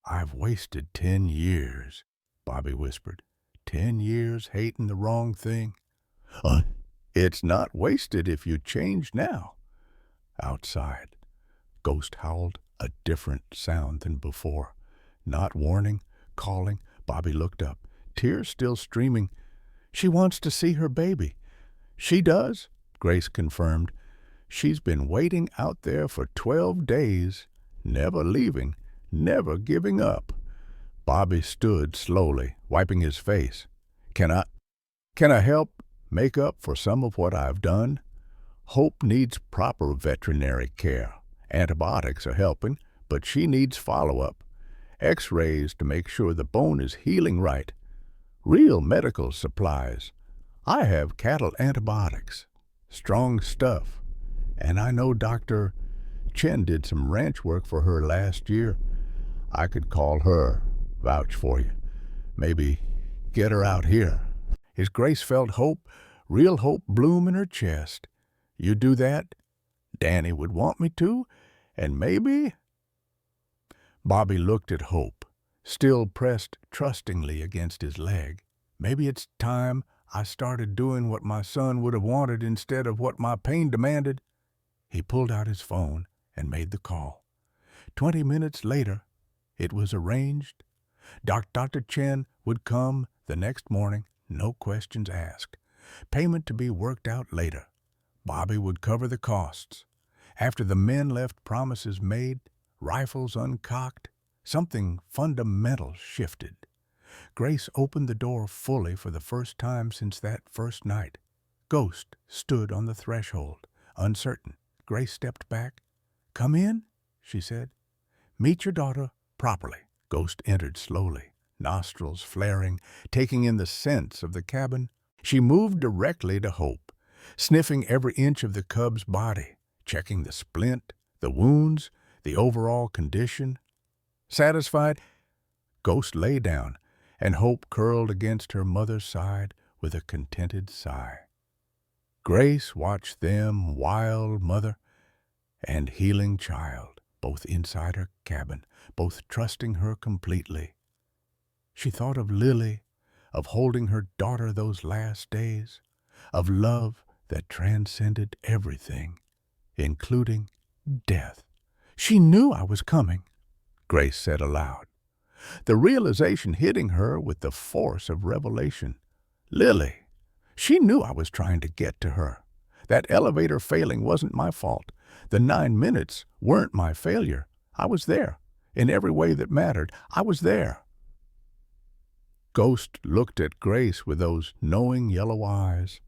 "I've wasted 10 years," Bobby whispered. 10 years hating the wrong thing. It's not wasted if you change now." Outside, Ghost howled, a different sound than before. Not warning, calling. Bobby looked up, tears still streaming. "She wants to see her baby." "She does," Grace confirmed. "She's been waiting out there for 12 days, never leaving, never giving up." Bobby stood slowly, wiping his face. Can I help make up for some of what I've done? Hope needs proper veterinary care. Antibiotics are helping, but she needs follow-up. X-rays to make sure the bone is healing right. Real medical supplies. I have cattle antibiotics. Strong stuff. And I know Dr. Chen did some ranch work for her last year. I could call her, vouch for you. Maybe get her out here. His Grace felt hope, real hope bloom in her chest. "You do that? Danny would want me to, and maybe—" Bobby looked at Hope, still pressed trustingly against his leg. "Maybe it's time I started doing what my son would have wanted instead of what my pain demanded." He pulled out his phone and made the call. 20 minutes later, it was arranged. Dr. Chen would come the next morning, no questions asked. Payment to be worked out later. Bobby would cover the costs. After the men left, promises made, rifles uncocked, something fundamental shifted. Grace opened the door fully for the first time since that first night. Ghost stood on the threshold, uncertain. Grace stepped back. "Come in," she said. "Meet your daughter properly." Ghost entered slowly, nostrils flaring, taking in the scents of the cabin. She moved directly to Hope, sniffing every inch of the cub's body, checking the splint, the wounds, the overall condition. Satisfied, Ghost lay down, and Hope curled against her mother's side with a contented sigh. Grace watched them, wild mother and healing child, both inside her cabin, both trusting her completely. She thought of Lily, of holding her daughter those last days, of love that transcended everything, including death. "She knew I was coming," Grace said aloud, the realization hitting her with the force of revelation. Lily. She knew I was trying to get to her. That elevator failing wasn't my fault. The 9 minutes weren't my failure. I was there. In every way that mattered, I was there. Ghost looked at Grace with those knowing yellow eyes,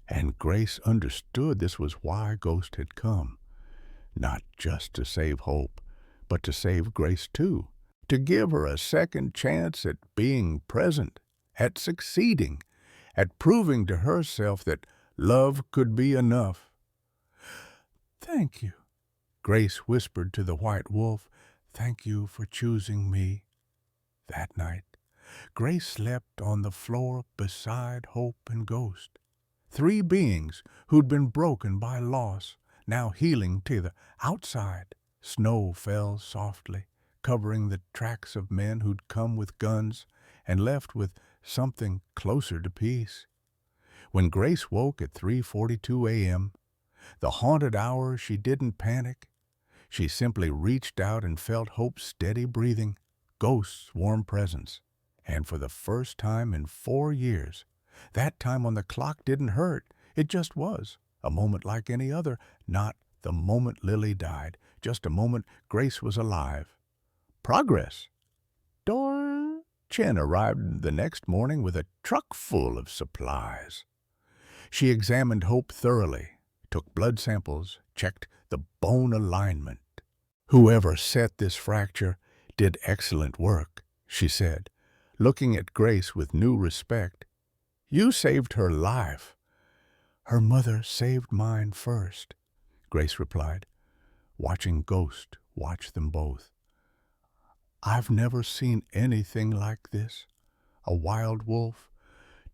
and Grace understood this was why Ghost had come. Not just to save Hope, but to save Grace too, to give her a second chance at being present, at succeeding, at proving to herself that love could be enough. "Thank you," Grace whispered to the white wolf. "Thank you for choosing me." That night, Grace slept on the floor beside Hope and Ghost, 3 beings who'd been broken by loss, now healing to the outside. Snow fell softly, covering the tracks of men who'd come with guns and left with something closer to peace. When Grace woke at 3:42 a.m., the haunted hour, she didn't panic. She simply reached out and felt Hope's steady breathing, Ghost's warm presence. And for the first time in 4 years, that time on the clock didn't hurt. It just was. A moment like any other, not the moment Lily died, just a moment Grace was alive. Progress. Door. Chen arrived the next morning with a truck full of supplies. She examined Hope thoroughly, took blood samples, checked the bone alignment. "Whoever set this fracture did excellent work," she said, looking at Grace with new respect. "You saved her life." "Her mother saved mine first," Grace replied, watching Ghost watch them both. "I've never seen anything like this. A wild wolf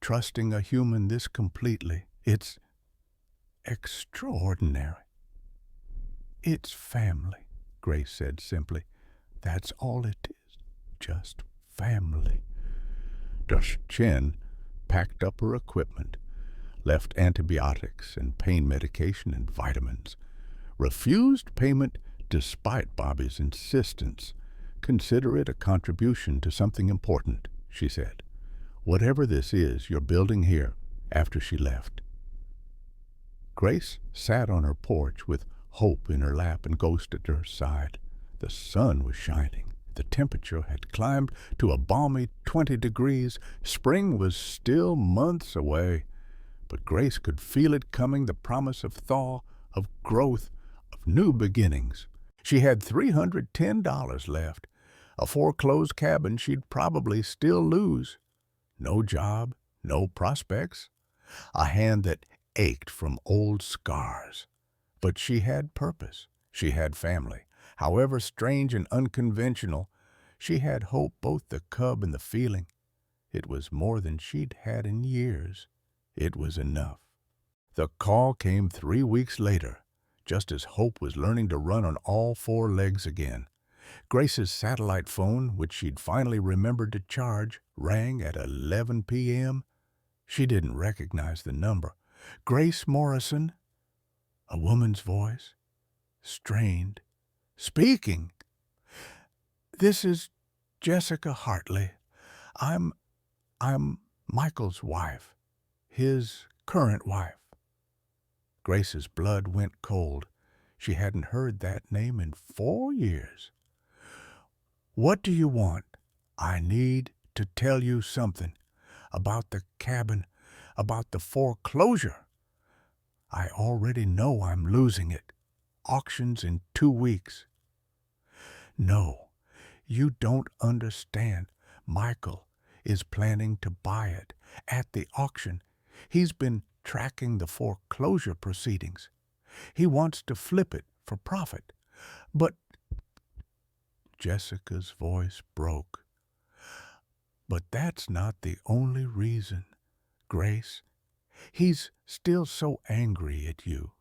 trusting a human this completely. It's extraordinary." "It's family," Grace said simply. "That's all it is, just family." Thus Chen packed up her equipment, left antibiotics and pain medication and vitamins, refused payment despite Bobby's insistence. "Consider it a contribution to something important," she said. "Whatever this is you're building here," after she left. Grace sat on her porch with Hope in her lap and Ghost at her side. The sun was shining. The temperature had climbed to a balmy 20 degrees. Spring was still months away, but Grace could feel it coming, the promise of thaw, of growth, of new beginnings. She had $310 left, a foreclosed cabin she'd probably still lose. No job, no prospects, a hand that ached from old scars. But she had purpose. She had family. However strange and unconventional, she had hope, both the cub and the feeling. It was more than she'd had in years. It was enough. The call came 3 weeks later, just as Hope was learning to run on all 4 legs again. Grace's satellite phone, which she'd finally remembered to charge, rang at 11 p.m. She didn't recognize the number. "Grace Morrison?" A woman's voice, strained, speaking. "This is Jessica Hartley. I'm Michael's wife, his current wife." Grace's blood went cold. She hadn't heard that name in 4 years. "What do you want?" "I need to tell you something about the cabin, about the foreclosure. I already know I'm losing it. Auction's in 2 weeks." "No, you don't understand. Michael is planning to buy it at the auction. He's been tracking the foreclosure proceedings. He wants to flip it for profit. But Jessica's voice broke. But that's not the only reason, Grace. He's still so angry at you.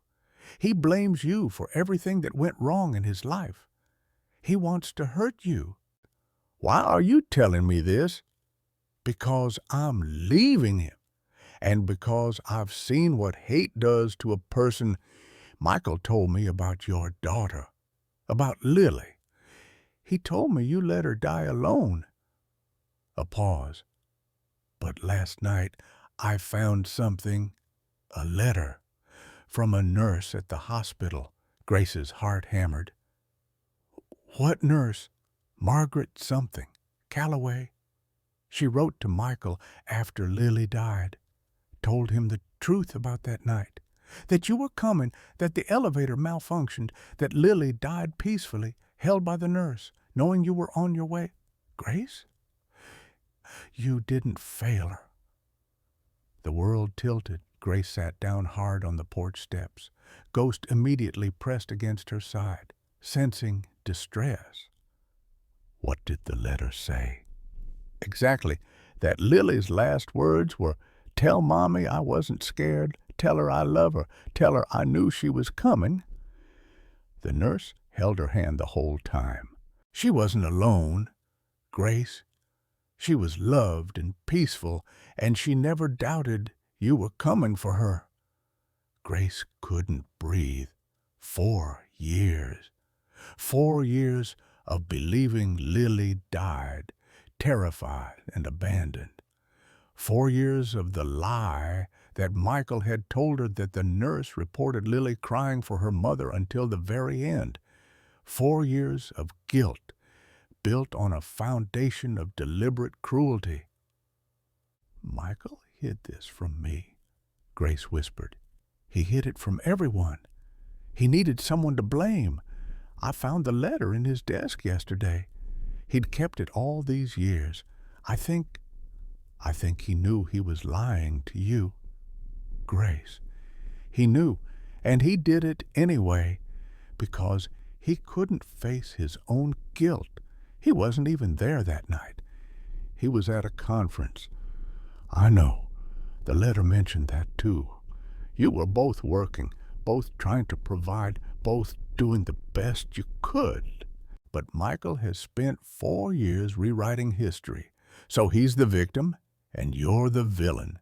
He blames you for everything that went wrong in his life. He wants to hurt you. Why are you telling me this? Because I'm leaving him, and because I've seen what hate does to a person. Michael told me about your daughter, about Lily. He told me you let her die alone. A pause. But last night I found something, a letter, from a nurse at the hospital. Grace's heart hammered. What nurse? Margaret something. Calloway. She wrote to Michael after Lily died, told him the truth about that night, that you were coming, that the elevator malfunctioned, that Lily died peacefully, held by the nurse, knowing you were on your way. Grace? You didn't fail her. The world tilted. Grace sat down hard on the porch steps. Ghost immediately pressed against her side, sensing distress. What did the letter say? Exactly. That Lily's last words were, "Tell Mommy I wasn't scared. Tell her I love her. Tell her I knew she was coming." The nurse held her hand the whole time. She wasn't alone, Grace. She was loved and peaceful, and she never doubted you were coming for her. Grace couldn't breathe. 4 years. 4 years of believing Lily died, terrified and abandoned. 4 years of the lie that Michael had told her, that the nurse reported Lily crying for her mother until the very end. 4 years of guilt, built on a foundation of deliberate cruelty. Michael hid this from me, Grace whispered. He hid it from everyone. He needed someone to blame. I found the letter in his desk yesterday. He'd kept it all these years. I think he knew he was lying to you, Grace. He knew, and he did it anyway, because he couldn't face his own guilt. He wasn't even there that night. He was at a conference. I know. The letter mentioned that too. You were both working, both trying to provide, both doing the best you could. But Michael has spent 4 years rewriting history. So he's the victim, and you're the villain.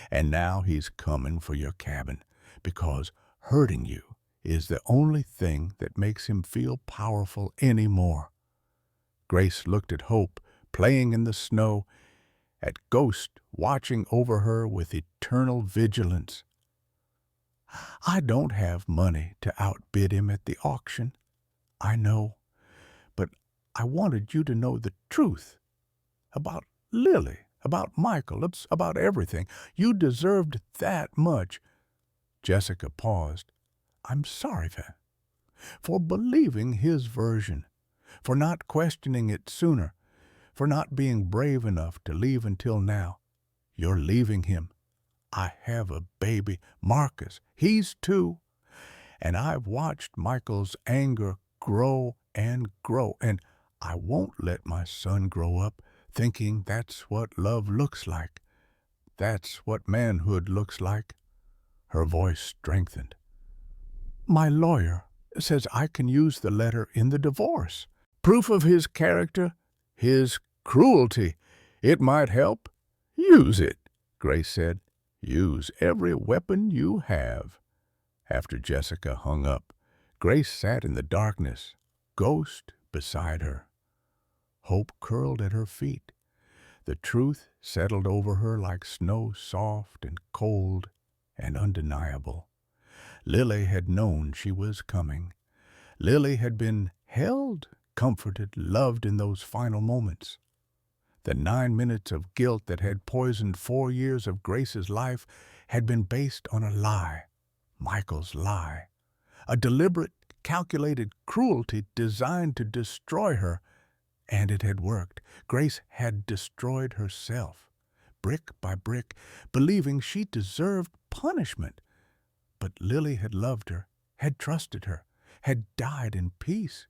And now he's coming for your cabin, because hurting you is the only thing that makes him feel powerful anymore. Grace looked at Hope, playing in the snow, at Ghost watching over her with eternal vigilance. I don't have money to outbid him at the auction. I know. But I wanted you to know the truth about Lily, about Michael, about everything. You deserved that much. Jessica paused. I'm sorry for believing his version, for not questioning it sooner, for not being brave enough to leave until now. You're leaving him. I have a baby, Marcus. He's 2. And I've watched Michael's anger grow and grow, and I won't let my son grow up thinking that's what love looks like. That's what manhood looks like. Her voice strengthened. My lawyer says I can use the letter in the divorce. Proof of his character, his cruelty. It might help. Use it, Grace said. Use every weapon you have. After Jessica hung up, Grace sat in the darkness, Ghost beside her. Hope curled at her feet. The truth settled over her like snow, soft and cold and undeniable. Lily had known she was coming. Lily had been held, comforted, loved in those final moments. The 9 minutes of guilt that had poisoned 4 years of Grace's life had been based on a lie, Michael's lie, a deliberate, calculated cruelty designed to destroy her, and it had worked. Grace had destroyed herself, brick by brick, believing she deserved punishment. But Lily had loved her, had trusted her, had died in peace.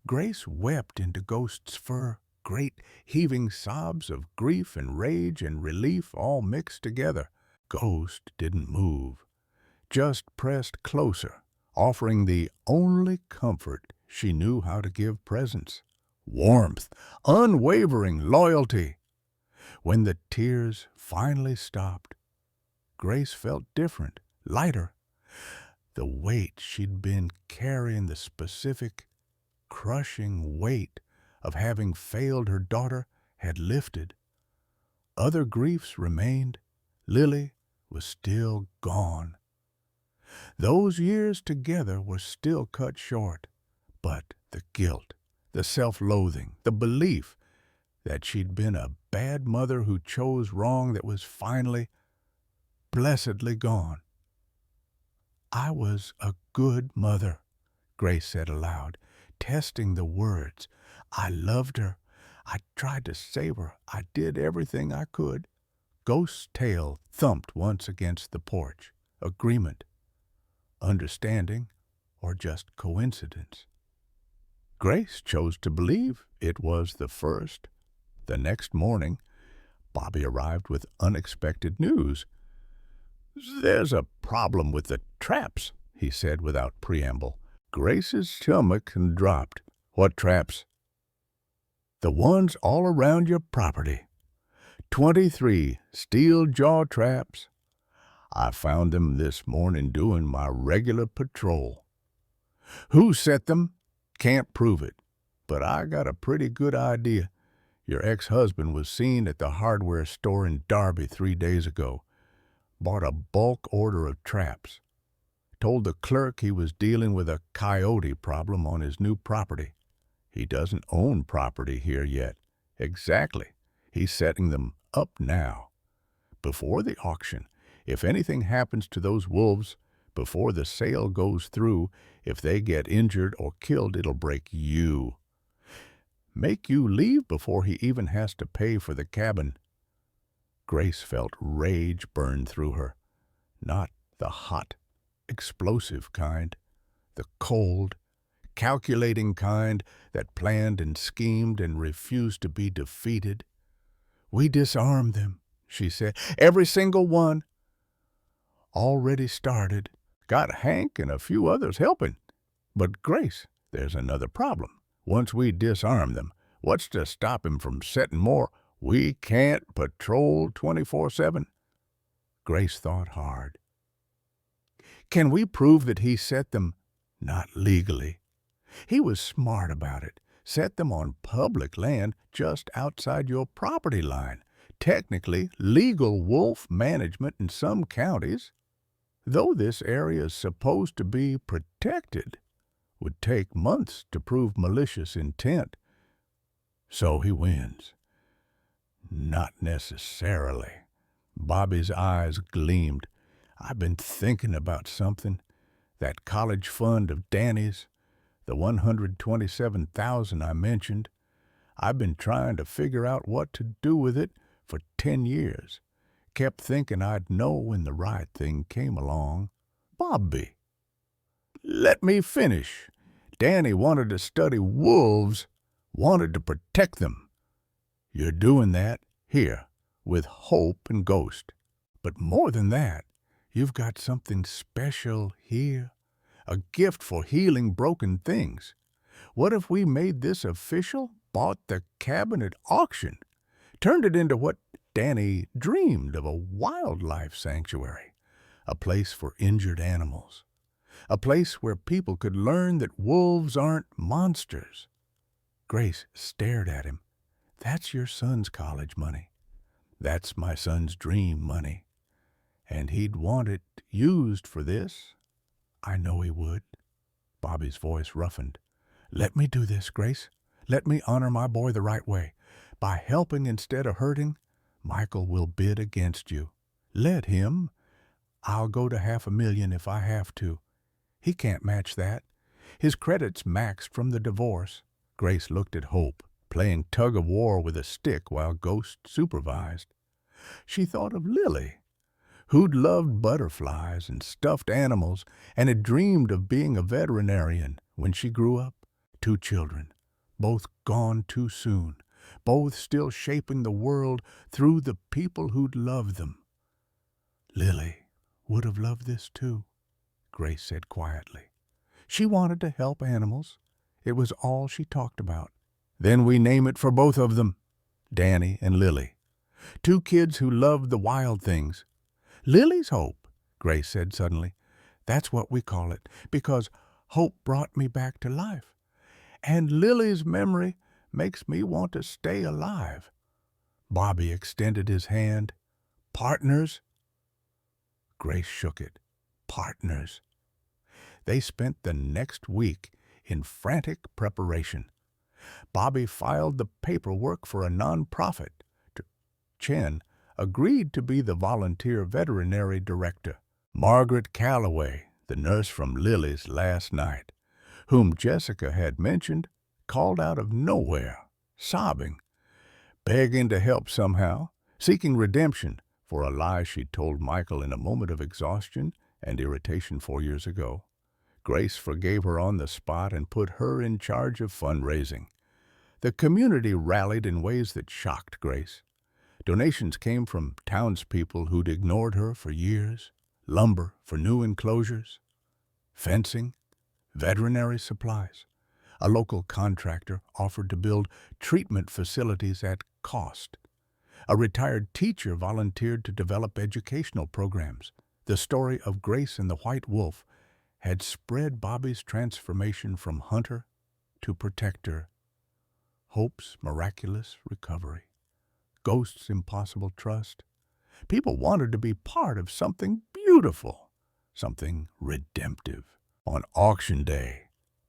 Grace wept into Ghost's fur, great heaving sobs of grief and rage and relief all mixed together. Ghost didn't move, just pressed closer, offering the only comfort she knew how to give presence: warmth, unwavering loyalty. When the tears finally stopped, Grace felt different, lighter. The weight she'd been carrying, the specific, crushing weight of having failed her daughter, had lifted. Other griefs remained. Lily was still gone. Those years together were still cut short, but the guilt, the self-loathing, the belief that she'd been a bad mother who chose wrong, that was finally, blessedly gone. "I was a good mother," Grace said aloud, testing the words. "I loved her. I tried to save her. I did everything I could." Ghost's tail thumped once against the porch. Agreement, understanding, or just coincidence? Grace chose to believe it was the first. The next morning, Bobby arrived with unexpected news. "There's a problem with the traps," he said without preamble. Grace's stomach dropped. "What traps?" "The ones all around your property. 23 steel jaw traps. I found them this morning doing my regular patrol." "Who set them?" "Can't prove it, but I got a pretty good idea. Your ex-husband was seen at the hardware store in Darby 3 days ago. Bought a bulk order of traps. Told the clerk he was dealing with a coyote problem on his new property. He doesn't own property here yet." "Exactly. He's setting them up now. Before the auction, if anything happens to those wolves, before the sale goes through, if they get injured or killed, it'll break you. Make you leave before he even has to pay for the cabin." Grace felt rage burn through her. Not the hot, explosive kind, the cold, calculating kind that planned and schemed and refused to be defeated. "We disarmed them," she said. "Every single one. Already started. Got Hank and a few others helping. But Grace, there's another problem. Once we disarm them, what's to stop him from setting more? We can't patrol 24/7. Grace thought hard. "Can we prove that he set them?" "Not legally. He was smart about it. Set them on public land just outside your property line. Technically legal wolf management in some counties. Though this area is supposed to be protected, would take months to prove malicious intent. So he wins." "Not necessarily." Bobby's eyes gleamed. "I've been thinking about something. That college fund of Danny's, the $127,000 I mentioned. I've been trying to figure out what to do with it for 10 years. Kept thinking I'd know when the right thing came along." "Bobby, let me finish. Danny wanted to study wolves, wanted to protect them. You're doing that here with Hope and Ghost. But more than that, you've got something special here, a gift for healing broken things. What if we made this official, bought the cabin at auction, turned it into what Danny dreamed of, a wildlife sanctuary, a place for injured animals, a place where people could learn that wolves aren't monsters?" Grace stared at him. "That's your son's college money. That's my son's dream money. And he'd want it used for this. I know he would." Bobby's voice roughened. "Let me do this, Grace. Let me honor my boy the right way. By helping instead of hurting, Michael will bid against you. Let him. I'll go to $500,000 if I have to. He can't match that. His credit's maxed from the divorce." Grace looked at Hope, playing tug-of-war with a stick while Ghost supervised. She thought of Lily, who'd loved butterflies and stuffed animals and had dreamed of being a veterinarian when she grew up. Two children, both gone too soon, both still shaping the world through the people who'd loved them. Lily would have loved this too, Grace said quietly. She wanted to help animals. It was all she talked about. Then we name it for both of them, Danny and Lily. Two kids who loved the wild things. Lily's Hope, Grace said suddenly. That's what we call it, because hope brought me back to life. And Lily's memory makes me want to stay alive. Bobby extended his hand. Partners? Grace shook it. Partners. They spent the next week in frantic preparation. Bobby filed the paperwork for a nonprofit. Chen agreed to be the volunteer veterinary director. Margaret Calloway, the nurse from Lily's last night, whom Jessica had mentioned, called out of nowhere, sobbing, begging to help somehow, seeking redemption for a lie she'd told Michael in a moment of exhaustion and irritation 4 years ago. Grace forgave her on the spot and put her in charge of fundraising. The community rallied in ways that shocked Grace. Donations came from townspeople who'd ignored her for years, lumber for new enclosures, fencing, veterinary supplies. A local contractor offered to build treatment facilities at cost. A retired teacher volunteered to develop educational programs. The story of Grace and the White Wolf had spread Bobby's transformation from hunter to protector. Hope's miraculous recovery. Ghost's impossible trust. People wanted to be part of something beautiful, something redemptive. On auction day,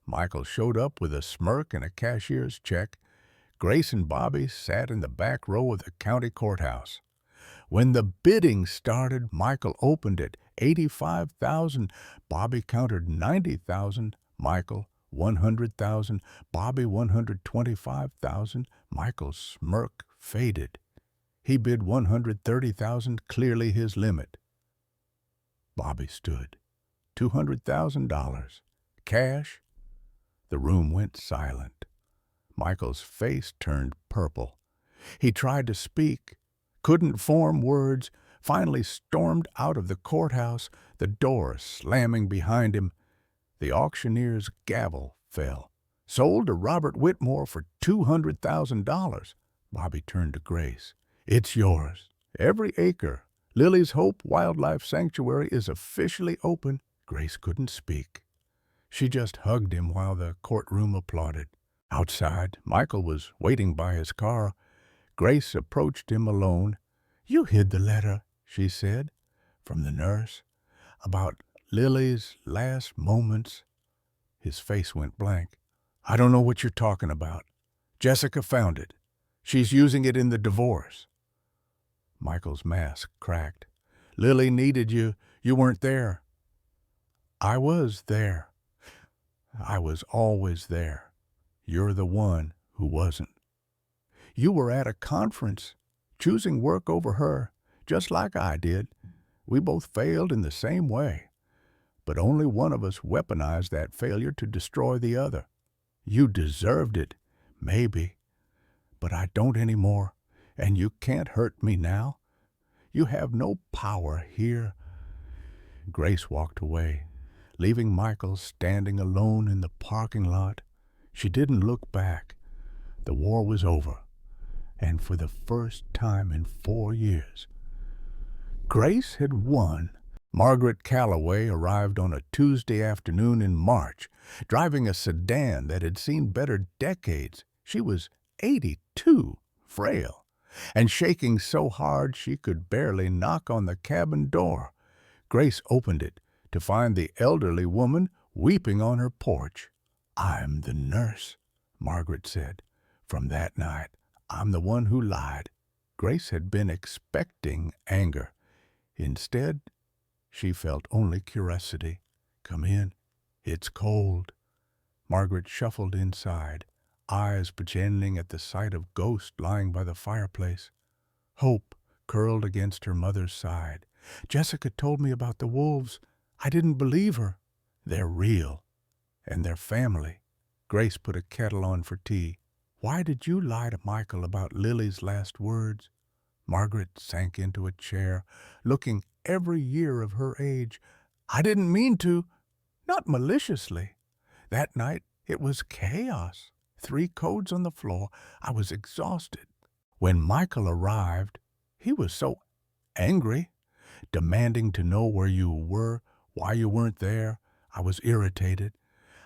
Michael showed up with a smirk and a cashier's check. Grace and Bobby sat in the back row of the county courthouse. When the bidding started, Michael opened at $85,000. Bobby countered $90,000. Michael, $100,000. Bobby, $125,000. Michael's smirk faded. He bid $130,000, clearly his limit. Bobby stood. $200,000. Cash? The room went silent. Michael's face turned purple. He tried to speak, couldn't form words, finally stormed out of the courthouse, the door slamming behind him. The auctioneer's gavel fell. Sold to Robert Whitmore for $200,000. Bobby turned to Grace. It's yours. Every acre. Lily's Hope Wildlife Sanctuary is officially open. Grace couldn't speak. She just hugged him while the courtroom applauded. Outside, Michael was waiting by his car. Grace approached him alone. You hid the letter, she said, from the nurse, about Lily's last moments. His face went blank. I don't know what you're talking about. Jessica found it. She's using it in the divorce. Michael's mask cracked. Lily needed you. You weren't there. I was there. I was always there. You're the one who wasn't. You were at a conference, choosing work over her, just like I did. We both failed in the same way. But only one of us weaponized that failure to destroy the other. You deserved it, maybe. But I don't anymore, and you can't hurt me now. You have no power here. Grace walked away, leaving Michael standing alone in the parking lot. She didn't look back. The war was over, and for the first time in 4 years, Grace had won. Margaret Calloway arrived on a Tuesday afternoon in March, driving a sedan that had seen better decades. She was 82, frail, and shaking so hard she could barely knock on the cabin door. Grace opened it to find the elderly woman weeping on her porch. I'm the nurse, Margaret said. From that night, I'm the one who lied. Grace had been expecting anger. Instead, she felt only curiosity. Come in. It's cold. Margaret shuffled inside, eyes pretending at the sight of Ghost lying by the fireplace. Hope curled against her mother's side. Jessica told me about the wolves. I didn't believe her. They're real. And they're family. Grace put a kettle on for tea. Why did you lie to Michael about Lily's last words? Margaret sank into a chair, looking every year of her age. I didn't mean to. Not maliciously. That night it was chaos. 3 codes on the floor. I was exhausted. When Michael arrived, he was so angry, demanding to know where you were, why you weren't there. I was irritated.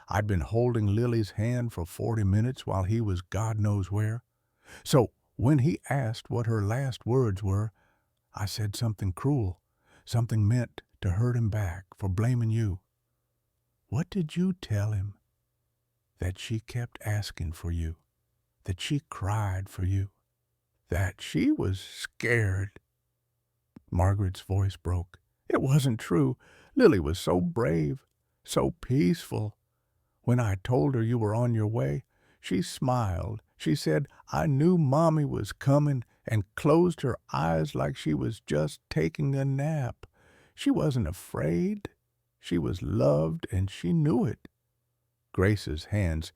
I'd been holding Lily's hand for 40 minutes while he was God knows where. So when he asked what her last words were, I said something cruel, something meant to hurt him back for blaming you. What did you tell him? That she kept asking for you, that she cried for you, that she was scared. Margaret's voice broke. It wasn't true. Lily was so brave, so peaceful. When I told her you were on your way, she smiled. She said, I knew Mommy was coming, and closed her eyes like she was just taking a nap. She wasn't afraid. She was loved, and she knew it. Grace's hands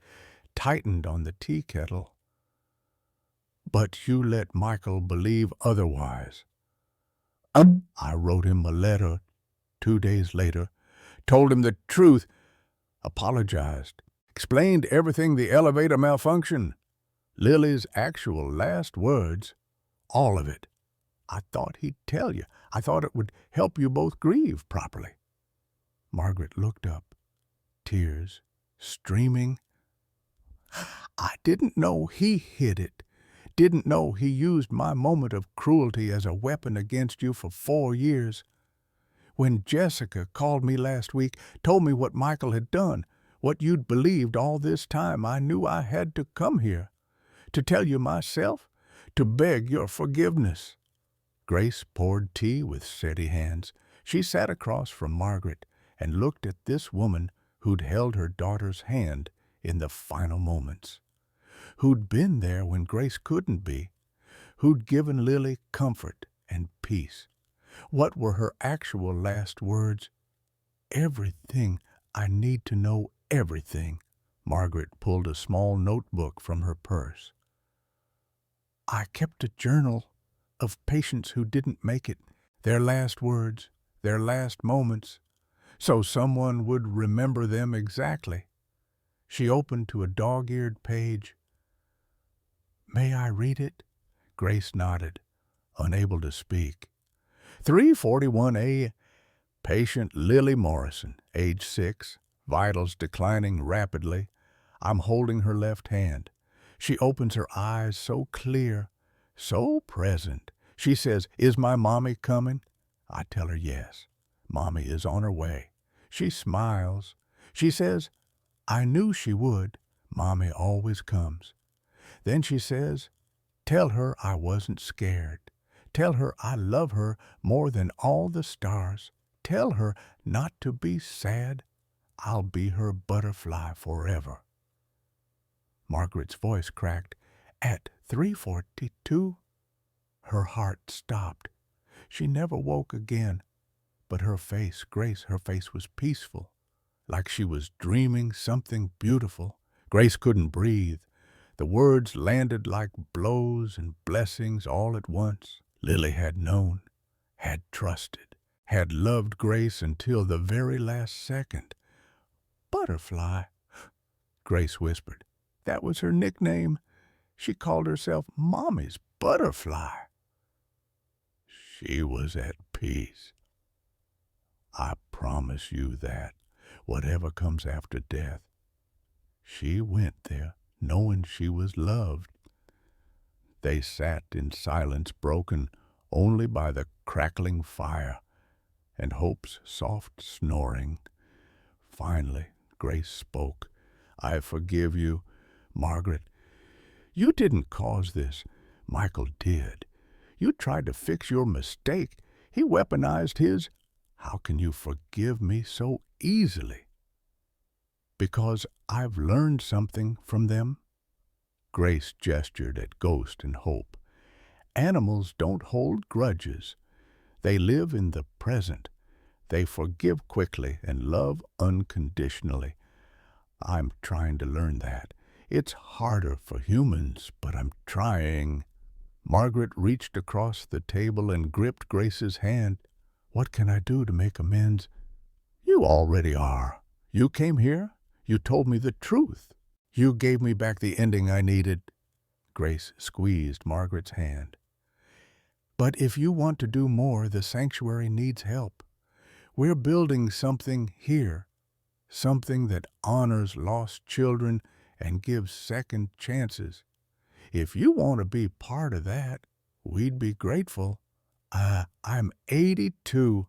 tightened on the tea kettle. But you let Michael believe otherwise. I wrote him a letter 2 days later, told him the truth, apologized, explained everything, the elevator malfunction, Lily's actual last words, all of it. I thought he'd tell you. I thought it would help you both grieve properly. Margaret looked up, tears streaming. I didn't know he hid it. Didn't know he used my moment of cruelty as a weapon against you for 4 years. When Jessica called me last week, told me what Michael had done, what you'd believed all this time, I knew I had to come here. To tell you myself, to beg your forgiveness. Grace poured tea with steady hands. She sat across from Margaret and looked at this woman who'd held her daughter's hand in the final moments, who'd been there when Grace couldn't be, who'd given Lily comfort and peace. What were her actual last words? Everything. I need to know everything. Margaret pulled a small notebook from her purse. I kept a journal of patients who didn't make it, their last words, their last moments, so someone would remember them exactly. She opened to a dog-eared page. May I read it? Grace nodded, unable to speak. 341A, patient Lily Morrison, age 6, vitals declining rapidly. I'm holding her left hand. She opens her eyes so clear, so present. She says, is my mommy coming? I tell her yes. Mommy is on her way. She smiles. She says, I knew she would. Mommy always comes. Then she says, tell her I wasn't scared. Tell her I love her more than all the stars. Tell her not to be sad. I'll be her butterfly forever. Margaret's voice cracked. At 3:42, her heart stopped. She never woke again. But her face, Grace, her face was peaceful, like she was dreaming something beautiful. Grace couldn't breathe. The words landed like blows and blessings all at once. Lily had known, had trusted, had loved Grace until the very last second. Butterfly, Grace whispered. That was her nickname. She called herself Mommy's Butterfly. She was at peace. I promise you that, whatever comes after death, she went there knowing she was loved. They sat in silence broken only by the crackling fire and Hope's soft snoring. Finally, Grace spoke. I forgive you, Margaret. You didn't cause this. Michael did. You tried to fix your mistake. He weaponized his. How can you forgive me so easily? Because I've learned something from them. Grace gestured at Ghost and Hope. Animals don't hold grudges. They live in the present. They forgive quickly and love unconditionally. I'm trying to learn that. It's harder for humans, but I'm trying. Margaret reached across the table and gripped Grace's hand. What can I do to make amends? You already are. You came here. You told me the truth. You gave me back the ending I needed. Grace squeezed Margaret's hand. But if you want to do more, the sanctuary needs help. We're building something here, something that honors lost children and gives second chances. If you want to be part of that, we'd be grateful. I'm 82.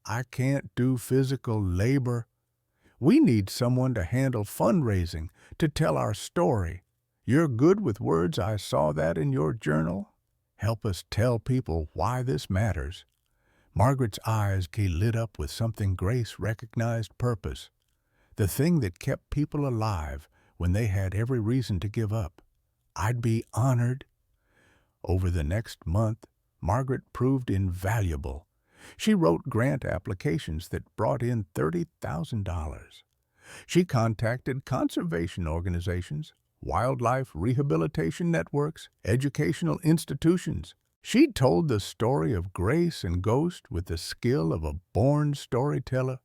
I can't do physical labor. We need someone to handle fundraising, to tell our story. You're good with words. I saw that in your journal. Help us tell people why this matters. Margaret's eyes lit up with something Grace recognized: purpose. The thing that kept people alive when they had every reason to give up. I'd be honored. Over the next month, Margaret proved invaluable. She wrote grant applications that brought in $30,000. She contacted conservation organizations, wildlife rehabilitation networks, educational institutions. She told the story of Grace and Ghost with the skill of a born storyteller,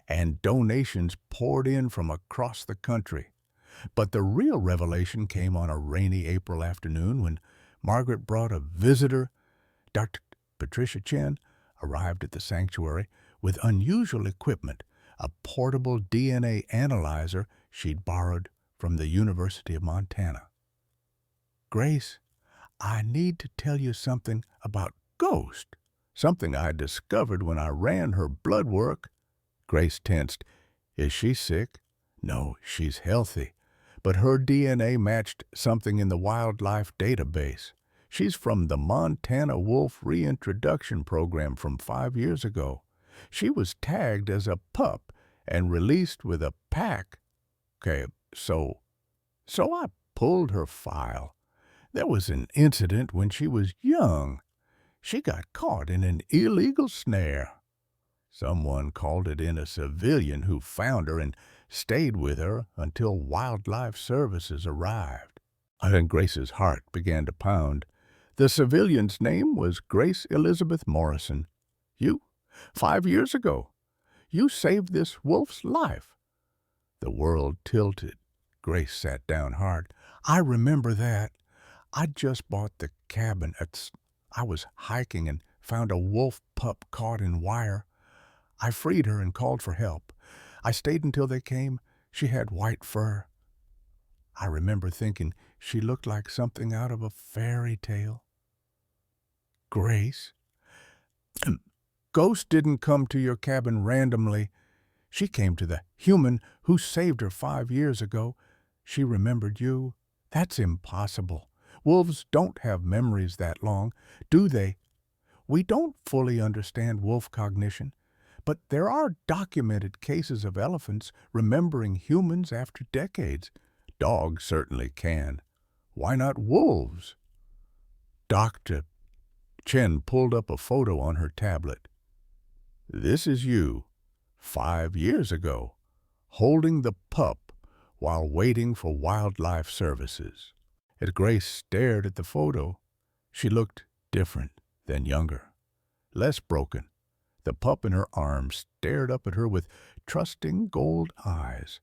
and donations poured in from across the country. But the real revelation came on a rainy April afternoon when Margaret brought a visitor. Dr. Patricia Chen arrived at the sanctuary with unusual equipment, a portable DNA analyzer she'd borrowed from the University of Montana. Grace, I need to tell you something about Ghost, something I discovered when I ran her blood work. Grace tensed. Is she sick? No, she's healthy. But her DNA matched something in the wildlife database. She's from the Montana Wolf Reintroduction Program from 5 years ago. She was tagged as a pup and released with a pack. Okay, so I pulled her file. There was an incident when she was young. She got caught in an illegal snare. Someone called it in a civilian who found her and stayed with her until Wildlife Services arrived. And Grace's heart began to pound. The civilian's name was Grace Elizabeth Morrison. 5 years ago, you saved this wolf's life. The world tilted. Grace sat down hard. I remember that. I just bought the cabin. I was hiking and found a wolf pup caught in wire. I freed her and called for help. I stayed until they came. She had white fur. I remember thinking she looked like something out of a fairy tale. Grace, Ghost didn't come to your cabin randomly. She came to the human who saved her 5 years ago. She remembered you. That's impossible. Wolves don't have memories that long, do they? We don't fully understand wolf cognition, but there are documented cases of elephants remembering humans after decades. Dogs certainly can. Why not wolves? Dr. Chen pulled up a photo on her tablet. This is you, 5 years ago, holding the pup while waiting for Wildlife Services. As Grace stared at the photo, she looked different than younger, less broken. The pup in her arms stared up at her with trusting gold eyes,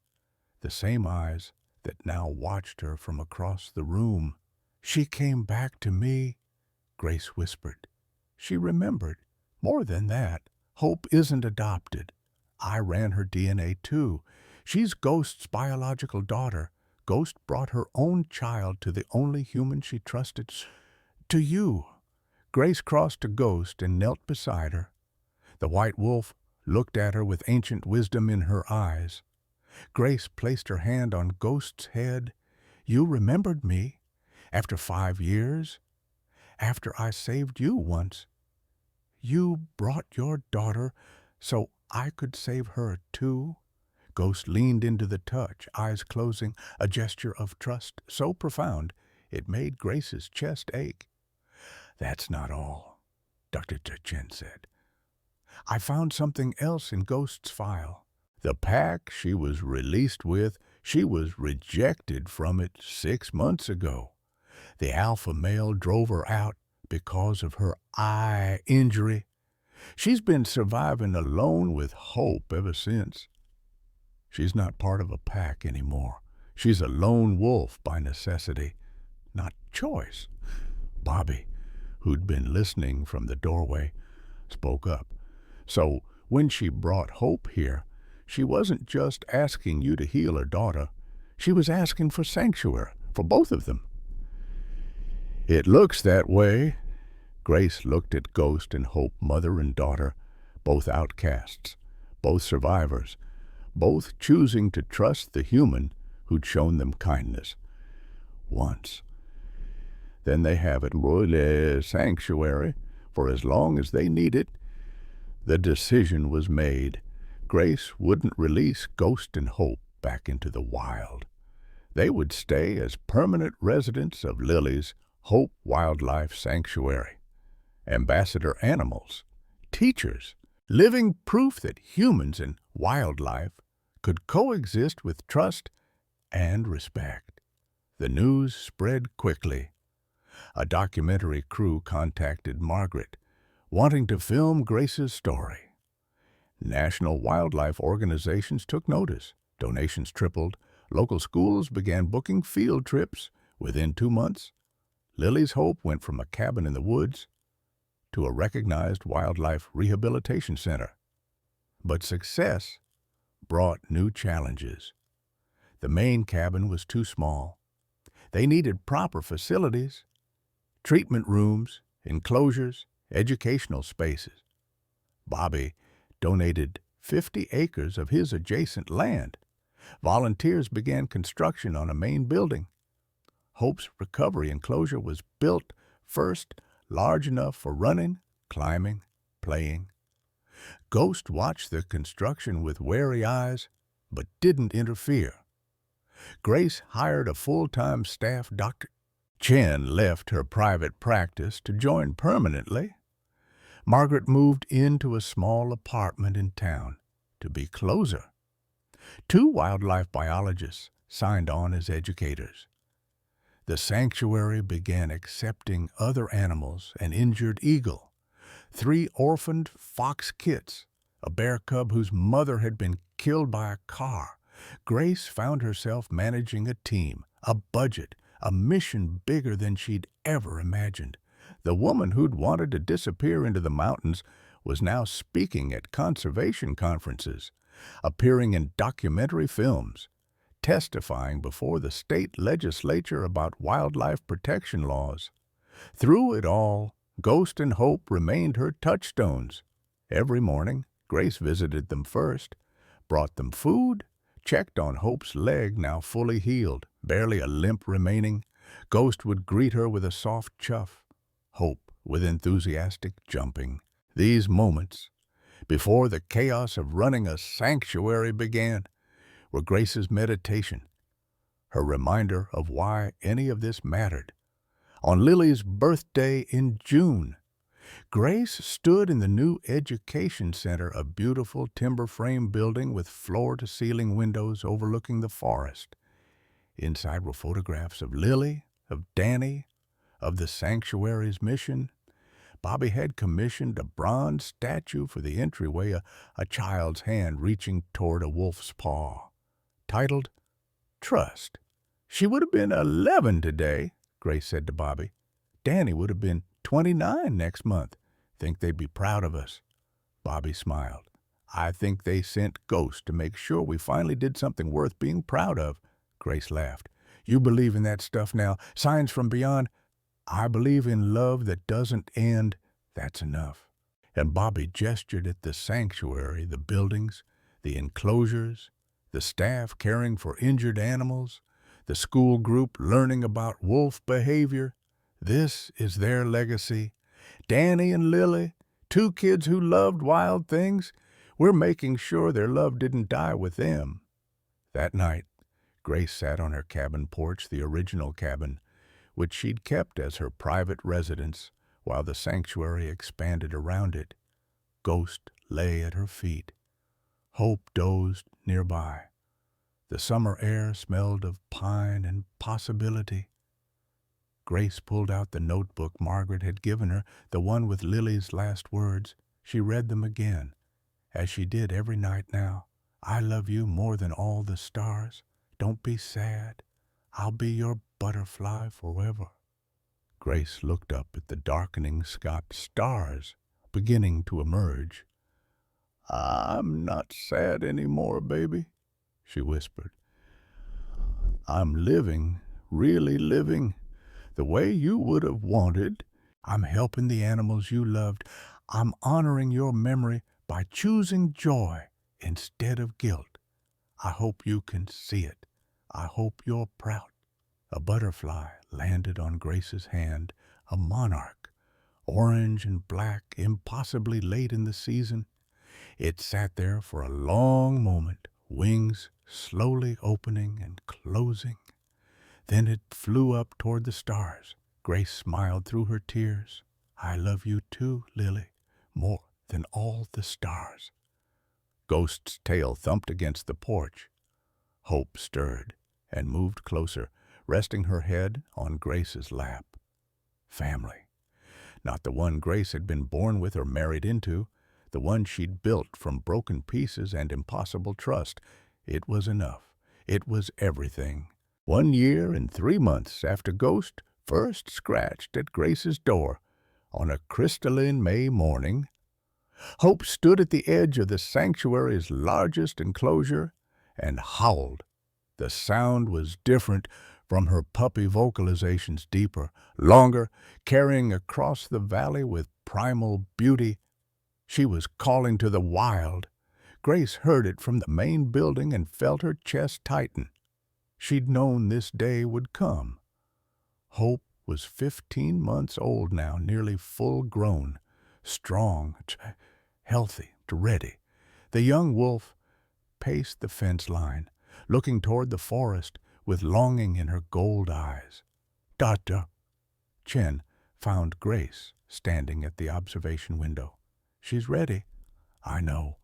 the same eyes that now watched her from across the room. She came back to me, Grace whispered. She remembered. More than that, Hope isn't adopted. I ran her DNA too. She's Ghost's biological daughter. Ghost brought her own child to the only human she trusted. To you. Grace crossed to Ghost and knelt beside her. The white wolf looked at her with ancient wisdom in her eyes. Grace placed her hand on Ghost's head. You remembered me. After 5 years. After I saved you once. You brought your daughter so I could save her too. Ghost leaned into the touch, eyes closing, a gesture of trust so profound it made Grace's chest ache. That's not all, Dr. Chen said. I found something else in Ghost's file. The pack she was released with, she was rejected from it 6 months ago. The alpha male drove her out because of her eye injury. She's been surviving alone with Hope ever since. She's not part of a pack anymore. She's a lone wolf by necessity, not choice. Bobby, who'd been listening from the doorway, spoke up. So when she brought Hope here, she wasn't just asking you to heal her daughter. She was asking for sanctuary for both of them. It looks that way. Grace looked at Ghost and Hope, mother and daughter, both outcasts, both survivors, both choosing to trust the human who'd shown them kindness. Once. Then they have it, sanctuary, for as long as they need it. The decision was made. Grace wouldn't release Ghost and Hope back into the wild. They would stay as permanent residents of Lily's Hope Wildlife Sanctuary. Ambassador animals, teachers, living proof that humans and wildlife could coexist with trust and respect. The news spread quickly. A documentary crew contacted Margaret, wanting to film Grace's story. National wildlife organizations took notice. Donations tripled. Local schools began booking field trips. Within 2 months, Lily's Hope went from a cabin in the woods to a recognized wildlife rehabilitation center. But success brought new challenges. The main cabin was too small. They needed proper facilities, treatment rooms, enclosures, educational spaces. Bobby donated 50 acres of his adjacent land. Volunteers began construction on a main building. Hope's recovery enclosure was built first, large enough for running, climbing, playing. Ghost watched the construction with wary eyes, but didn't interfere. Grace hired a full-time staff doctor. Chen left her private practice to join permanently. Margaret moved into a small apartment in town to be closer. 2 wildlife biologists signed on as educators. The sanctuary began accepting other animals, an injured eagle, 3 orphaned fox kits, a bear cub whose mother had been killed by a car. Grace found herself managing a team, a budget, a mission bigger than she'd ever imagined. The woman who'd wanted to disappear into the mountains was now speaking at conservation conferences, appearing in documentary films, testifying before the state legislature about wildlife protection laws. Through it all, Ghost and Hope remained her touchstones. Every morning, Grace visited them first, brought them food, checked on Hope's leg, now fully healed, barely a limp remaining. Ghost would greet her with a soft chuff, Hope with enthusiastic jumping. These moments, before the chaos of running a sanctuary began, were Grace's meditation, her reminder of why any of this mattered. On Lily's birthday in June, Grace stood in the new education center, a beautiful timber frame building with floor-to-ceiling windows overlooking the forest. Inside were photographs of Lily, of Danny, of the sanctuary's mission. Bobby had commissioned a bronze statue for the entryway, a child's hand reaching toward a wolf's paw, titled Trust. She would have been 11 today, Grace said to Bobby. Danny would have been 29 next month. Think they'd be proud of us. Bobby smiled. I think they sent Ghost to make sure we finally did something worth being proud of. Grace laughed. You believe in that stuff now? Signs from beyond? I believe in love that doesn't end. That's enough. And Bobby gestured at the sanctuary, the buildings, the enclosures, the staff caring for injured animals, the school group learning about wolf behavior. This is their legacy. Danny and Lily, 2 kids who loved wild things. We're making sure their love didn't die with them. That night, Grace sat on her cabin porch, the original cabin, which she'd kept as her private residence, while the sanctuary expanded around it. Ghost lay at her feet. Hope dozed nearby. The summer air smelled of pine and possibility. Grace pulled out the notebook Margaret had given her, the one with Lily's last words. She read them again, as she did every night now. I love you more than all the stars. Don't be sad. I'll be your butterfly forever. Grace looked up at the darkening sky, stars beginning to emerge. I'm not sad anymore, baby, she whispered. I'm living, really living, the way you would have wanted. I'm helping the animals you loved. I'm honoring your memory by choosing joy instead of guilt. I hope you can see it. I hope you're proud. A butterfly landed on Grace's hand, a monarch, orange and black, impossibly late in the season. It sat there for a long moment, wings slowly opening and closing. Then it flew up toward the stars. Grace smiled through her tears. I love you too, Lily, more than all the stars. Ghost's tail thumped against the porch. Hope stirred and moved closer, resting her head on Grace's lap. Family. Not the one Grace had been born with or married into, the one she'd built from broken pieces and impossible trust. It was enough. It was everything. 1 year and 3 months after Ghost first scratched at Grace's door on a crystalline May morning, Hope stood at the edge of the sanctuary's largest enclosure and howled. The sound was different from her puppy vocalizations, deeper, longer, carrying across the valley with primal beauty. She was calling to the wild. Grace heard it from the main building and felt her chest tighten. She'd known this day would come. Hope was 15 months old now, nearly full grown, strong, healthy, ready. The young wolf paced the fence line, looking toward the forest with longing in her gold eyes. Doctor Chen found Grace standing at the observation window. She's ready. I know.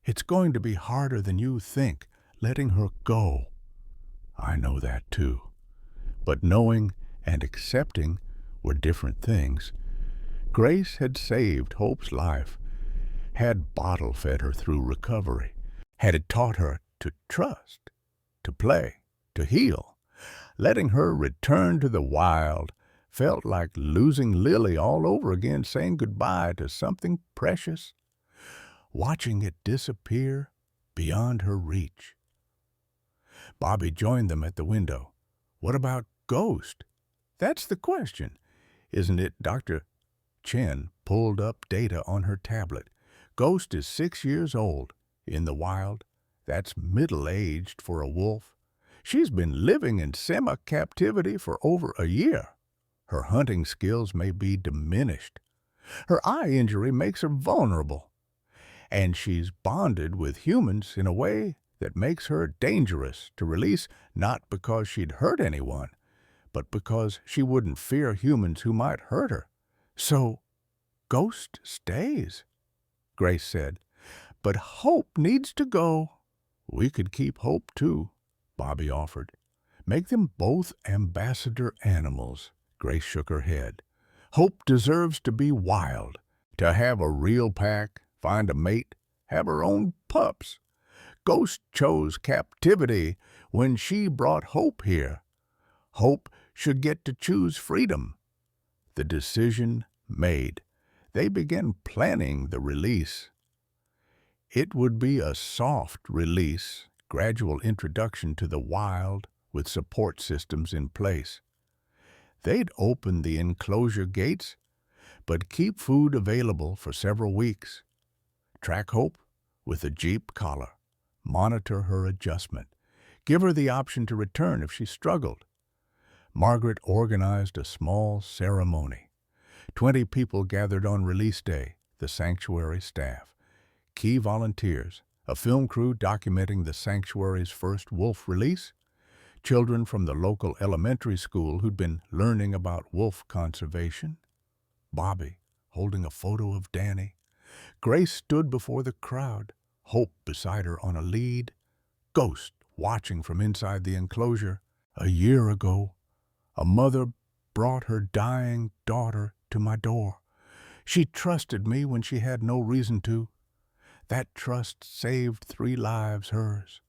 It's going to be harder than you think, letting her go. I know that too. But knowing and accepting were different things. Grace had saved Hope's life, had bottle-fed her through recovery, had taught her to trust, to play, to heal. Letting her return to the wild felt like losing Lily all over again, saying goodbye to something precious, watching it disappear beyond her reach. Bobby joined them at the window. What about Ghost? That's the question, isn't it? Dr. Chen pulled up data on her tablet. Ghost is 6 years old. In the wild, that's middle-aged for a wolf. She's been living in semi-captivity for over a year. Her hunting skills may be diminished. Her eye injury makes her vulnerable. And she's bonded with humans in a way that makes her dangerous to release, not because she'd hurt anyone, but because she wouldn't fear humans who might hurt her. So, Ghost stays, Grace said. But Hope needs to go. We could keep Hope too, Bobby offered. Make them both ambassador animals. Grace shook her head. Hope deserves to be wild, to have a real pack, find a mate, have her own pups. Ghost chose captivity when she brought Hope here. Hope should get to choose freedom. The decision made. They began planning the release. It would be a soft release, gradual introduction to the wild with support systems in place. They'd open the enclosure gates, but keep food available for several weeks. Track Hope with a Jeep collar. Monitor her adjustment. Give her the option to return if she struggled. Margaret organized a small ceremony. 20 people gathered on release day, the sanctuary staff, key volunteers, a film crew documenting the sanctuary's first wolf release, children from the local elementary school who'd been learning about wolf conservation. Bobby holding a photo of Danny. Grace stood before the crowd, Hope beside her on a lead, Ghost watching from inside the enclosure. A year ago, a mother brought her dying daughter to my door. She trusted me when she had no reason to. That trust saved 3 lives, hers,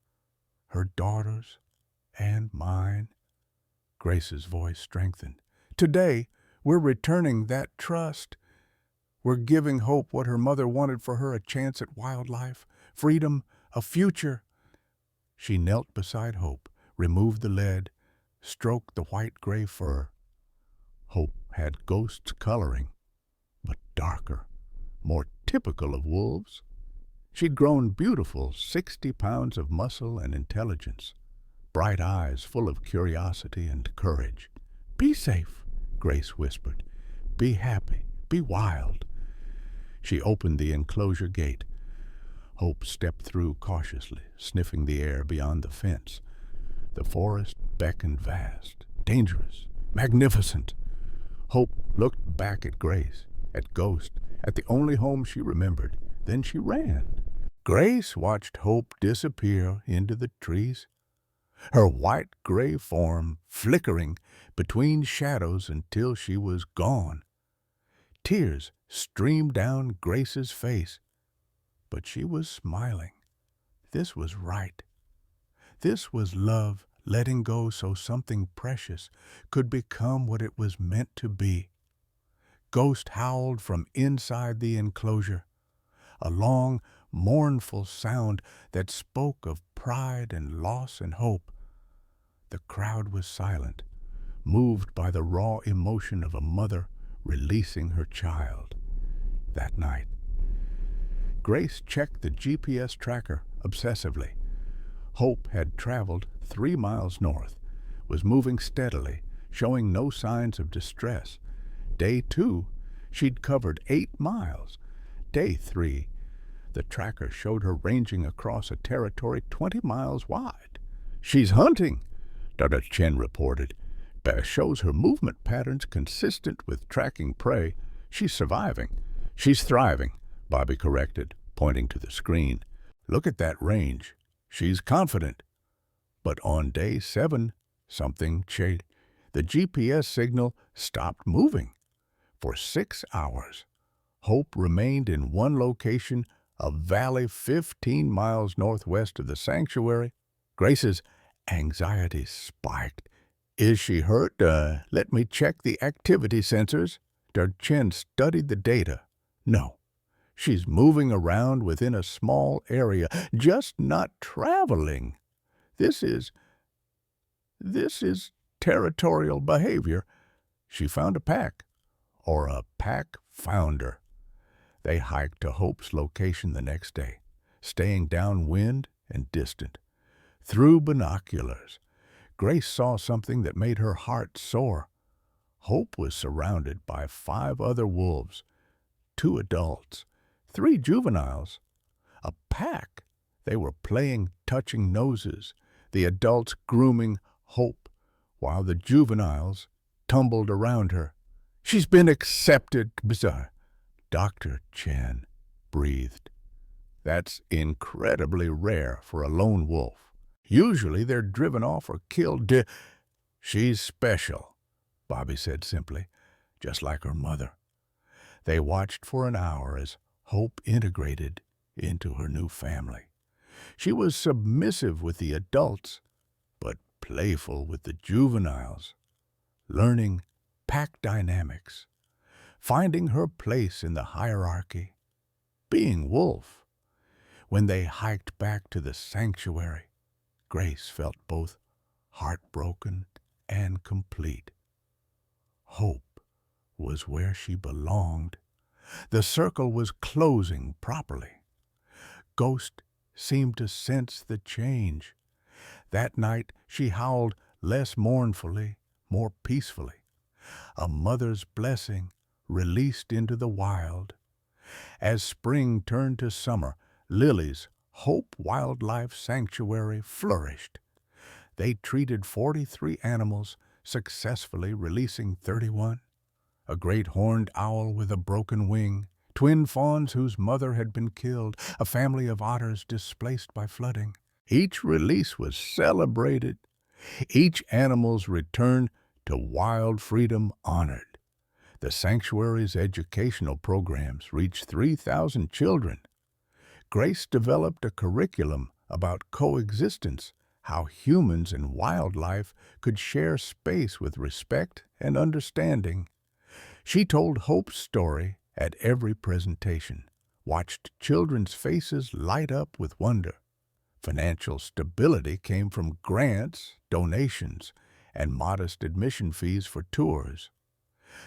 her daughter's, and mine. Grace's voice strengthened. Today, we're returning that trust. We're giving Hope what her mother wanted for her, a chance at wildlife, freedom, a future. She knelt beside Hope, removed the lead, stroked the white-gray fur. Hope had Ghost's coloring, but darker, more typical of wolves. She'd grown beautiful, 60 pounds of muscle and intelligence, bright eyes full of curiosity and courage. Be safe, Grace whispered. Be happy, be wild. She opened the enclosure gate. Hope stepped through cautiously, sniffing the air beyond the fence. The forest beckoned vast, dangerous, magnificent. Hope looked back at Grace, at Ghost, at the only home she remembered. Then she ran. Grace watched Hope disappear into the trees, her white-gray form flickering between shadows until she was gone. Tears streamed down Grace's face, but she was smiling. This was right. This was love, letting go so something precious could become what it was meant to be. Ghost howled from inside the enclosure, a long, mournful sound that spoke of pride and loss and hope. The crowd was silent, moved by the raw emotion of a mother releasing her child. That night, Grace checked the GPS tracker obsessively. Hope had traveled 3 miles north, was moving steadily, showing no signs of distress. Day 2, she'd covered 8 miles. Day 3, the tracker showed her ranging across a territory 20 miles wide. She's hunting, Dr. Chen reported. Shows her movement patterns consistent with tracking prey. She's surviving. She's thriving, Bobby corrected, pointing to the screen. Look at that range. She's confident. But on day 7, something changed. The GPS signal stopped moving. For 6 hours, Hope remained in one location, a valley 15 miles northwest of the sanctuary. Grace's anxiety spiked. Is she hurt? Let me check the activity sensors. Chen studied the data. No. She's moving around within a small area, just not traveling. This is territorial behavior. She found a pack, or a pack found her. They hiked to Hope's location the next day, staying downwind and distant. Through binoculars, Grace saw something that made her heart soar. Hope was surrounded by 5 other wolves, 2 adults, 3 juveniles. A pack. They were playing touching noses, the adults grooming Hope, while the juveniles tumbled around her. She's been accepted, Dr. Chen breathed. That's incredibly rare for a lone wolf. Usually they're driven off or killed. She's special, Bobby said simply, just like her mother. They watched for an hour as Hope integrated into her new family. She was submissive with the adults, but playful with the juveniles, learning pack dynamics, finding her place in the hierarchy, being wolf. When they hiked back to the sanctuary, Grace felt both heartbroken and complete. Hope was where she belonged. The circle was closing properly. Ghost seemed to sense the change. That night she howled less mournfully, more peacefully. A mother's blessing released into the wild. As spring turned to summer, Lily's Hope Wildlife Sanctuary flourished. They treated 43 animals, successfully releasing 31. a great horned owl with a broken wing, twin fawns whose mother had been killed, a family of otters displaced by flooding. Each release was celebrated, each animal's return to wild freedom honored. The sanctuary's educational programs reached 3,000 children. Grace developed a curriculum about coexistence, how humans and wildlife could share space with respect and understanding. She told Hope's story at every presentation, watched children's faces light up with wonder. Financial stability came from grants, donations, and modest admission fees for tours.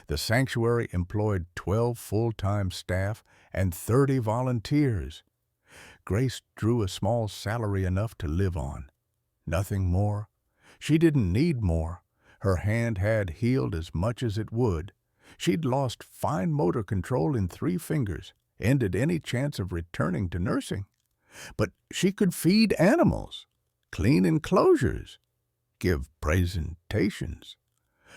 The sanctuary employed 12 full-time staff and 30 volunteers. Grace drew a small salary enough to live on. Nothing more. She didn't need more. Her hand had healed as much as it would. She'd lost fine motor control in 3 fingers, ended any chance of returning to nursing. But she could feed animals, clean enclosures, give presentations.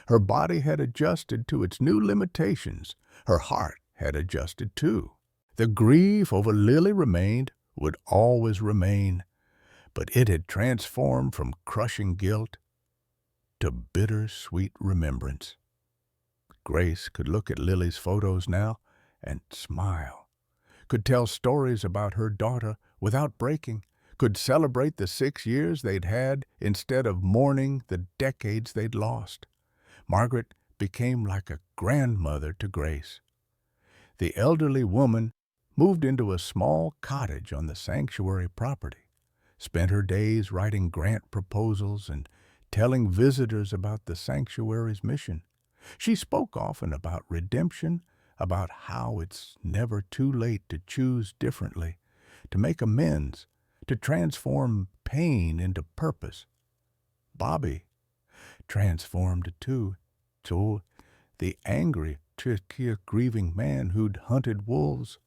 Her body had adjusted to its new limitations. Her heart had adjusted too. The grief over Lily remained, would always remain, but it had transformed from crushing guilt to bitter-sweet remembrance. Grace could look at Lily's photos now and smile, could tell stories about her daughter without breaking, could celebrate the 6 years they'd had instead of mourning the decades they'd lost. Margaret became like a grandmother to Grace. The elderly woman moved into a small cottage on the sanctuary property, spent her days writing grant proposals and telling visitors about the sanctuary's mission. She spoke often about redemption, about how it's never too late to choose differently, to make amends, to transform pain into purpose. Bobby transformed too, till the angry, grieving man who'd hunted wolves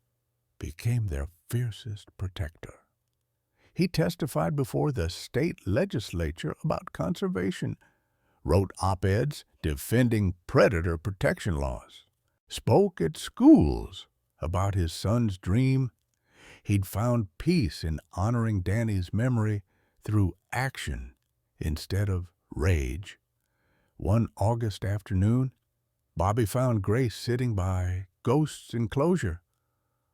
became their fiercest protector. He testified before the state legislature about conservation, wrote op-eds defending predator protection laws, spoke at schools about his son's dream. He'd found peace in honoring Danny's memory through action instead of rage. One August afternoon, Bobby found Grace sitting by Ghost's enclosure,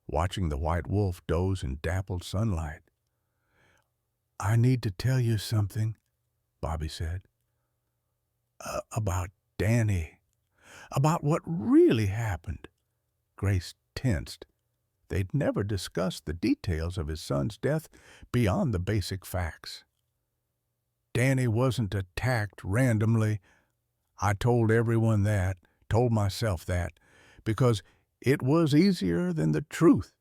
watching the white wolf doze in dappled sunlight. "I need to tell you something," Bobby said. About Danny. About what really happened." Grace tensed. They'd never discussed the details of his son's death beyond the basic facts. "Danny wasn't attacked randomly. I told everyone that, told myself that, because it was easier than the truth."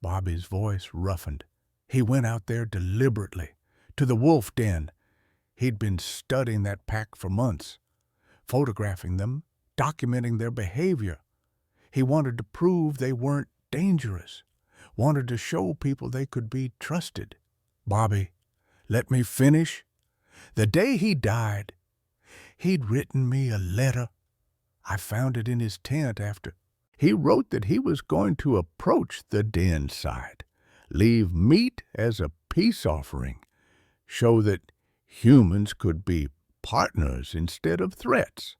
Bobby's voice roughened. "He went out there deliberately, to the wolf den. He'd been studying that pack for months, photographing them, documenting their behavior. He wanted to prove they weren't dangerous, wanted to show people they could be trusted." "Bobby, let me finish. The day he died, he'd written me a letter. I found it in his tent after. He wrote that he was going to approach the den site, leave meat as a peace offering, show that humans could be partners instead of threats."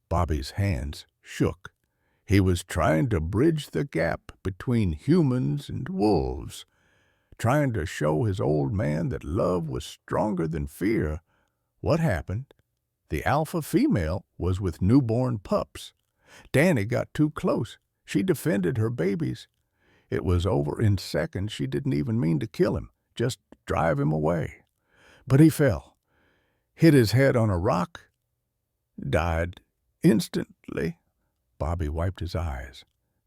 Bobby's hands shook. He was trying to bridge the gap between humans and wolves, trying to show his old man that love was stronger than fear. What happened? The alpha female was with newborn pups. Danny got too close. She defended her babies. It was over in seconds. She didn't even mean to kill him, just drive him away. But he fell, hit his head on a rock, died instantly. Bobby wiped his eyes.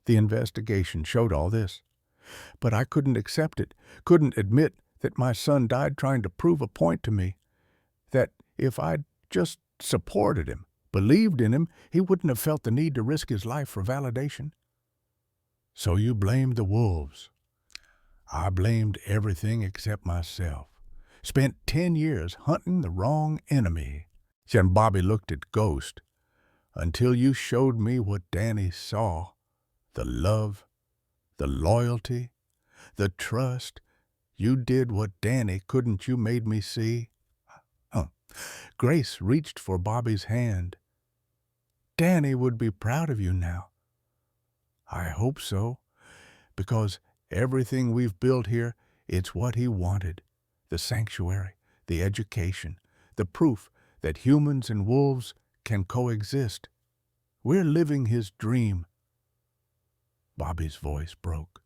The investigation showed all this. But I couldn't accept it, couldn't admit that my son died trying to prove a point to me, that if I'd just supported him, believed in him, he wouldn't have felt the need to risk his life for validation. "So you blamed the wolves." "I blamed everything except myself. Spent 10 years hunting the wrong enemy." Then Bobby looked at Ghost. until you showed me what Danny saw, the love, the loyalty, the trust. You did what Danny couldn't. You made me see. Huh. Grace reached for Bobby's hand. Danny would be proud of you now. I hope so, because everything we've built here, it's what he wanted. The sanctuary, the education, the proof that humans and wolves can coexist. We're living his dream. Bobby's voice broke.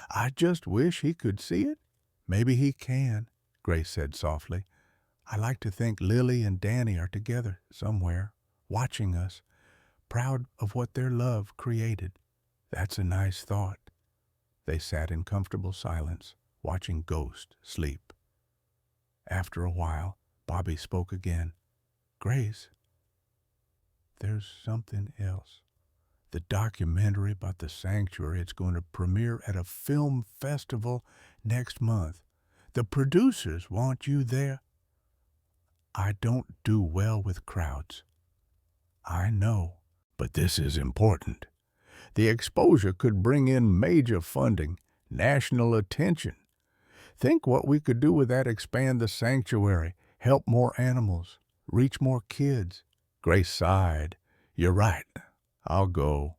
I just wish he could see it. Maybe he can, Grace said softly. I like to think Lily and Danny are together somewhere, watching us, proud of what their love created. That's a nice thought. They sat in comfortable silence, watching Ghost sleep. After a while, Bobby spoke again. Grace, there's something else. The documentary about the sanctuary, it's going to premiere at a film festival next month. The producers want you there. I don't do well with crowds. I know, but this is important. The exposure could bring in major funding, national attention. Think what we could do with that: expand the sanctuary, help more animals, reach more kids. Grace sighed. You're right. I'll go.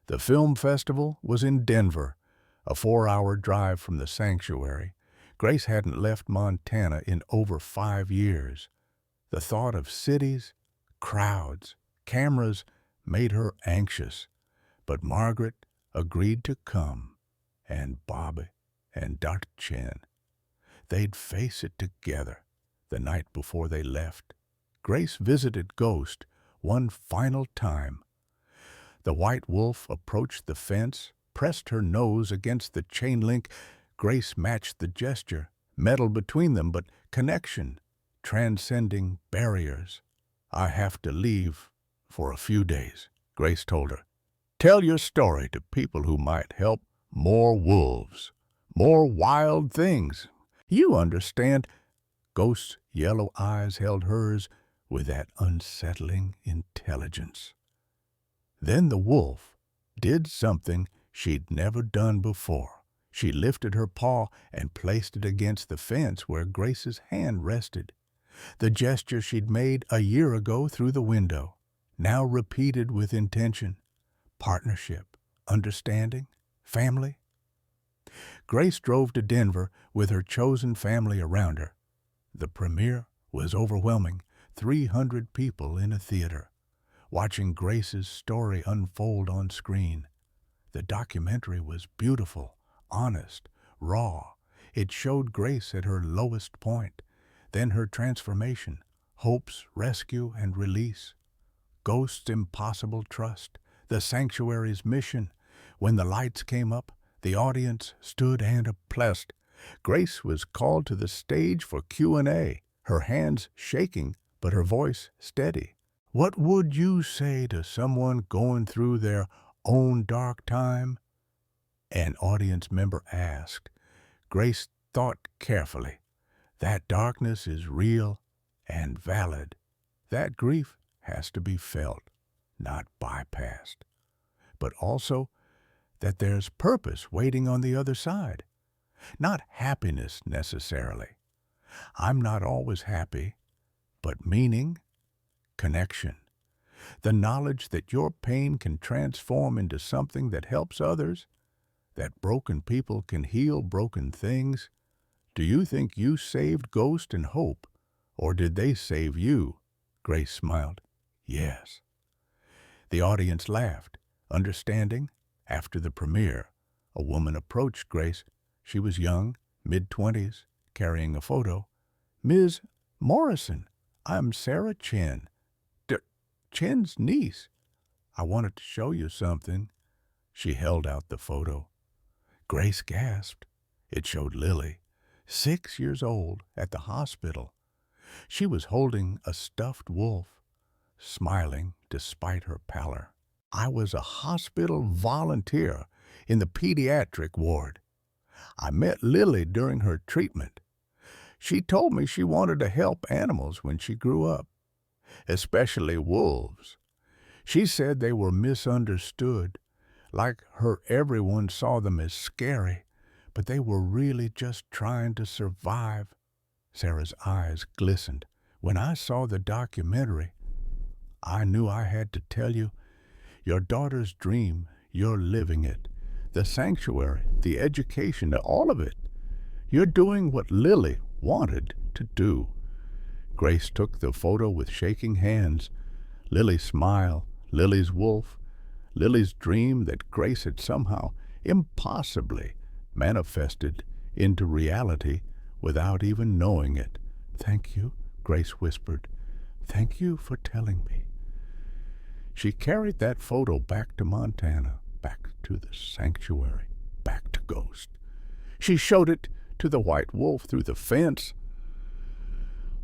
The film festival was in Denver, a 4-hour drive from the sanctuary. Grace hadn't left Montana in over 5 years. The thought of cities, crowds, cameras made her anxious. But Margaret agreed to come, and Bobby and Dr. Chen. They'd face it together. The night before they left, Grace visited Ghost one final time. The white wolf approached the fence, pressed her nose against the chain link. Grace matched the gesture, metal between them, but connection, transcending barriers. I have to leave for a few days, Grace told her. Tell your story to people who might help more wolves, more wild things. You understand. Ghost's yellow eyes held hers with that unsettling intelligence. Then the wolf did something she'd never done before. She lifted her paw and placed it against the fence where Grace's hand rested. The gesture she'd made a year ago through the window, now repeated with intention. Partnership, understanding, family. Grace drove to Denver with her chosen family around her. The premiere was overwhelming. 300 people in a theater, watching Grace's story unfold on screen. The documentary was beautiful, honest, raw. It showed Grace at her lowest point, then her transformation, Hope's rescue and release, Ghost's impossible trust, the sanctuary's mission. When the lights came up, the audience stood and applauded. Grace was called to the stage for Q&A, her hands shaking, but her voice steady. What would you say to someone going through their own dark time? An audience member asked. Grace thought carefully. That darkness is real and valid. That grief has to be felt, not bypassed. But also that there's purpose waiting on the other side. Not happiness necessarily. I'm not always happy, but meaning, connection. The knowledge that your pain can transform into something that helps others, that broken people can heal broken things. Do you think you saved Ghost and Hope, or did they save you? Grace smiled. Yes. The audience laughed, understanding. After the premiere, a woman approached Grace. She was young, mid-20s, carrying a photo. Ms. Morrison, I'm Sarah Chen, Chen's niece. I wanted to show you something. She held out the photo. Grace gasped. It showed Lily, 6 years old, at the hospital. She was holding a stuffed wolf, smiling despite her pallor. I was a hospital volunteer in the pediatric ward. I met Lily during her treatment. She told me she wanted to help animals when she grew up. especially wolves. She said they were misunderstood, like her everyone saw them as scary, but they were really just trying to survive. Sarah's eyes glistened. When I saw the documentary, I knew I had to tell you, your daughter's dream, you're living it. The sanctuary, the education, all of it. You're doing what Lily wanted to do. Grace took the photo with shaking hands. Lily's smile, Lily's wolf, Lily's dream that Grace had somehow, impossibly, manifested into reality without even knowing it. "Thank you," Grace whispered. "Thank you for telling me." She carried that photo back to Montana, back to the sanctuary, back to Ghost. She showed it to the white wolf through the fence.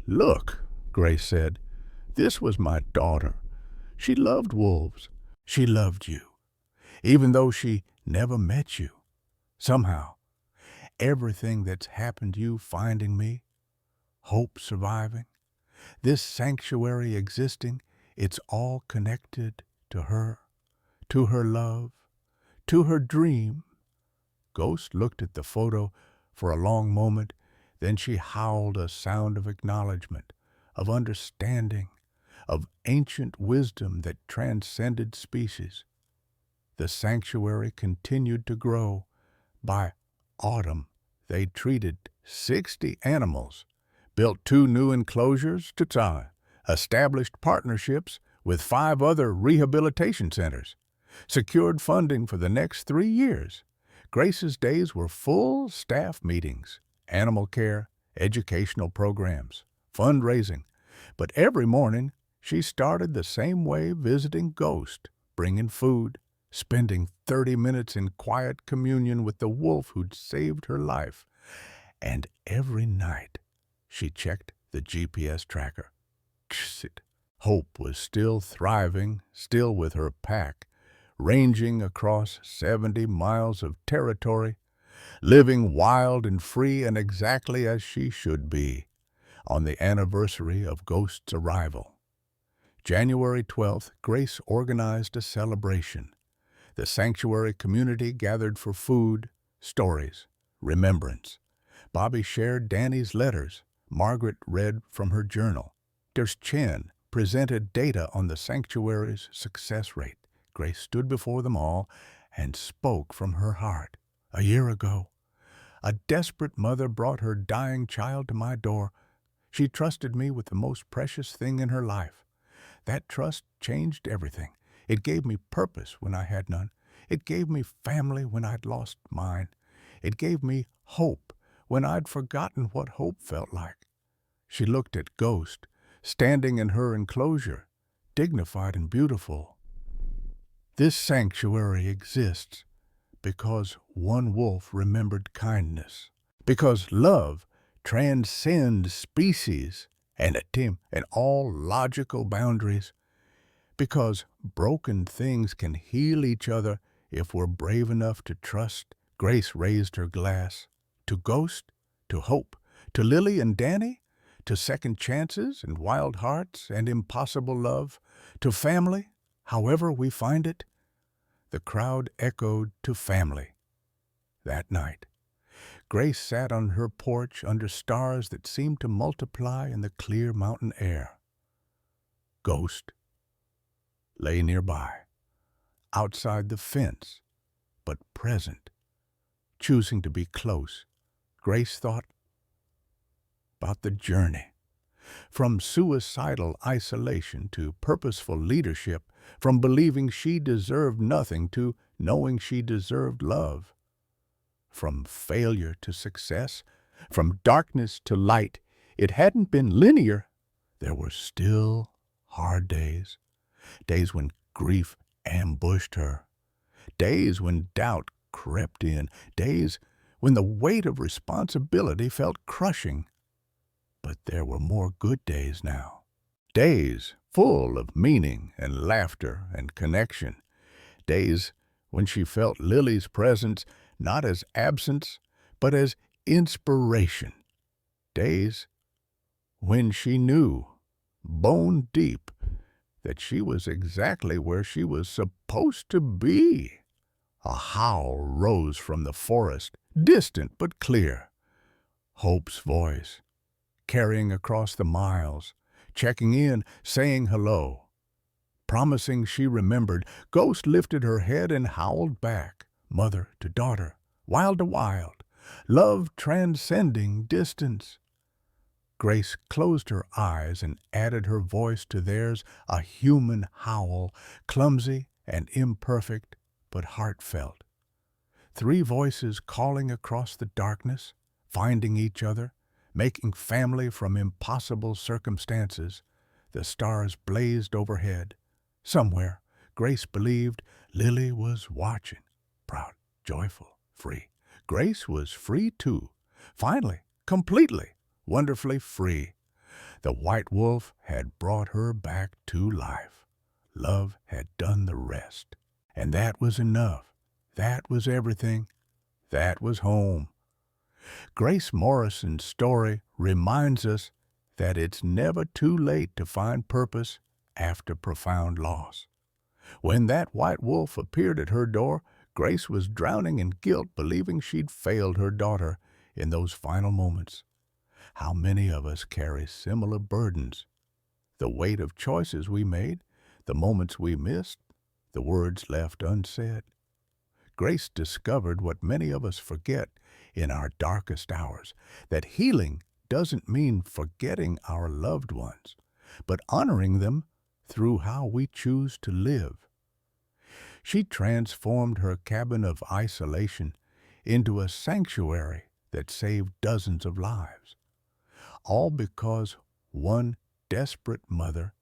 "Look," Grace said, "this was my daughter. She loved wolves. She loved you, even though she never met you. Somehow, everything that's happened to you finding me, hope surviving, this sanctuary existing, it's all connected to her love, to her dream." Ghost looked at the photo for a long moment, then she howled a sound of acknowledgement, of understanding, of ancient wisdom that transcended species. The sanctuary continued to grow. By autumn, they treated 60 animals, built 2 new enclosures to tie, established partnerships with 5 other rehabilitation centers, secured funding for the next 3 years. Grace's days were full staff meetings, animal care, educational programs, fundraising. But every morning, she started the same way, visiting Ghost, bringing food, spending 30 minutes in quiet communion with the wolf who'd saved her life. And every night, she checked the GPS tracker. Hope was still thriving, still with her pack, ranging across 70 miles of territory, living wild and free and exactly as she should be, on the anniversary of Ghost's arrival. January 12th, Grace organized a celebration. The sanctuary community gathered for food, stories, remembrance. Bobby shared Danny's letters. Margaret read from her journal. There's Chen presented data on the sanctuary's success rate. Grace stood before them all and spoke from her heart. "A year ago, a desperate mother brought her dying child to my door. She trusted me with the most precious thing in her life. That trust changed everything. It gave me purpose when I had none. It gave me family when I'd lost mine. It gave me hope when I'd forgotten what hope felt like." She looked at Ghost, standing in her enclosure, dignified and beautiful. "This sanctuary exists because one wolf remembered kindness, because love transcends species and all logical boundaries, because broken things can heal each other if we're brave enough to trust." Grace raised her glass. To Ghost, to hope, to Lily and Danny, to second chances and wild hearts and impossible love, to family, however we find it. The crowd echoed to family. That night, Grace sat on her porch under stars that seemed to multiply in the clear mountain air. Ghost lay nearby, outside the fence, but present, choosing to be close. Grace thought about the journey, from suicidal isolation to purposeful leadership, from believing she deserved nothing to knowing she deserved love, from failure to success, from darkness to light. It hadn't been linear. There were still hard days, days when grief ambushed her, days when doubt crept in, days when the weight of responsibility felt crushing. But there were more good days now, days full of meaning and laughter and connection, days when she felt Lily's presence not as absence, but as inspiration, days when she knew bone deep, that she was exactly where she was supposed to be. A howl rose from the forest, distant but clear. Hope's voice, carrying across the miles, checking in, saying hello. Promising she remembered, Ghost lifted her head and howled back, mother to daughter, wild to wild, love transcending distance. Grace closed her eyes and added her voice to theirs, a human howl, clumsy and imperfect, but heartfelt. 3 voices calling across the darkness, finding each other, making family from impossible circumstances. The stars blazed overhead. Somewhere, Grace believed Lily was watching, proud, joyful, free. Grace was free too, finally, completely, wonderfully free. The white wolf had brought her back to life. Love had done the rest. And that was enough. That was everything. That was home. Grace Morrison's story reminds us that it's never too late to find purpose after profound loss. When that white wolf appeared at her door, Grace was drowning in guilt, believing she'd failed her daughter in those final moments. How many of us carry similar burdens? The weight of choices we made, the moments we missed, the words left unsaid. Grace discovered what many of us forget in our darkest hours, that healing doesn't mean forgetting our loved ones, but honoring them through how we choose to live. She transformed her cabin of isolation into a sanctuary that saved dozens of lives, all because one desperate mother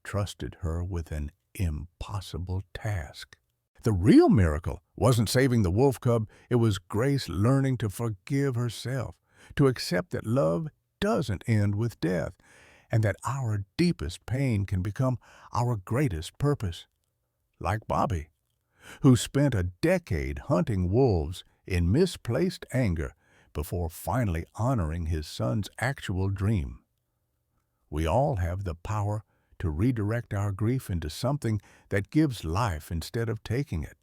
trusted her with an impossible task. The real miracle wasn't saving the wolf cub, it was Grace learning to forgive herself, to accept that love doesn't end with death, and that our deepest pain can become our greatest purpose. Like Bobby, who spent a decade hunting wolves in misplaced anger before finally honoring his son's actual dream. We all have the power to redirect our grief into something that gives life instead of taking it.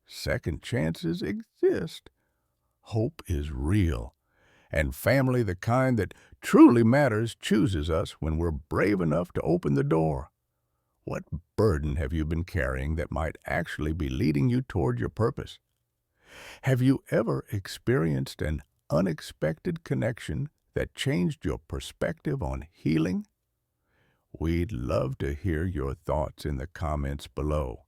Second chances exist. Hope is real. And family, the kind that truly matters, chooses us when we're brave enough to open the door. What burden have you been carrying that might actually be leading you toward your purpose? Have you ever experienced an unexpected connection that changed your perspective on healing? We'd love to hear your thoughts in the comments below.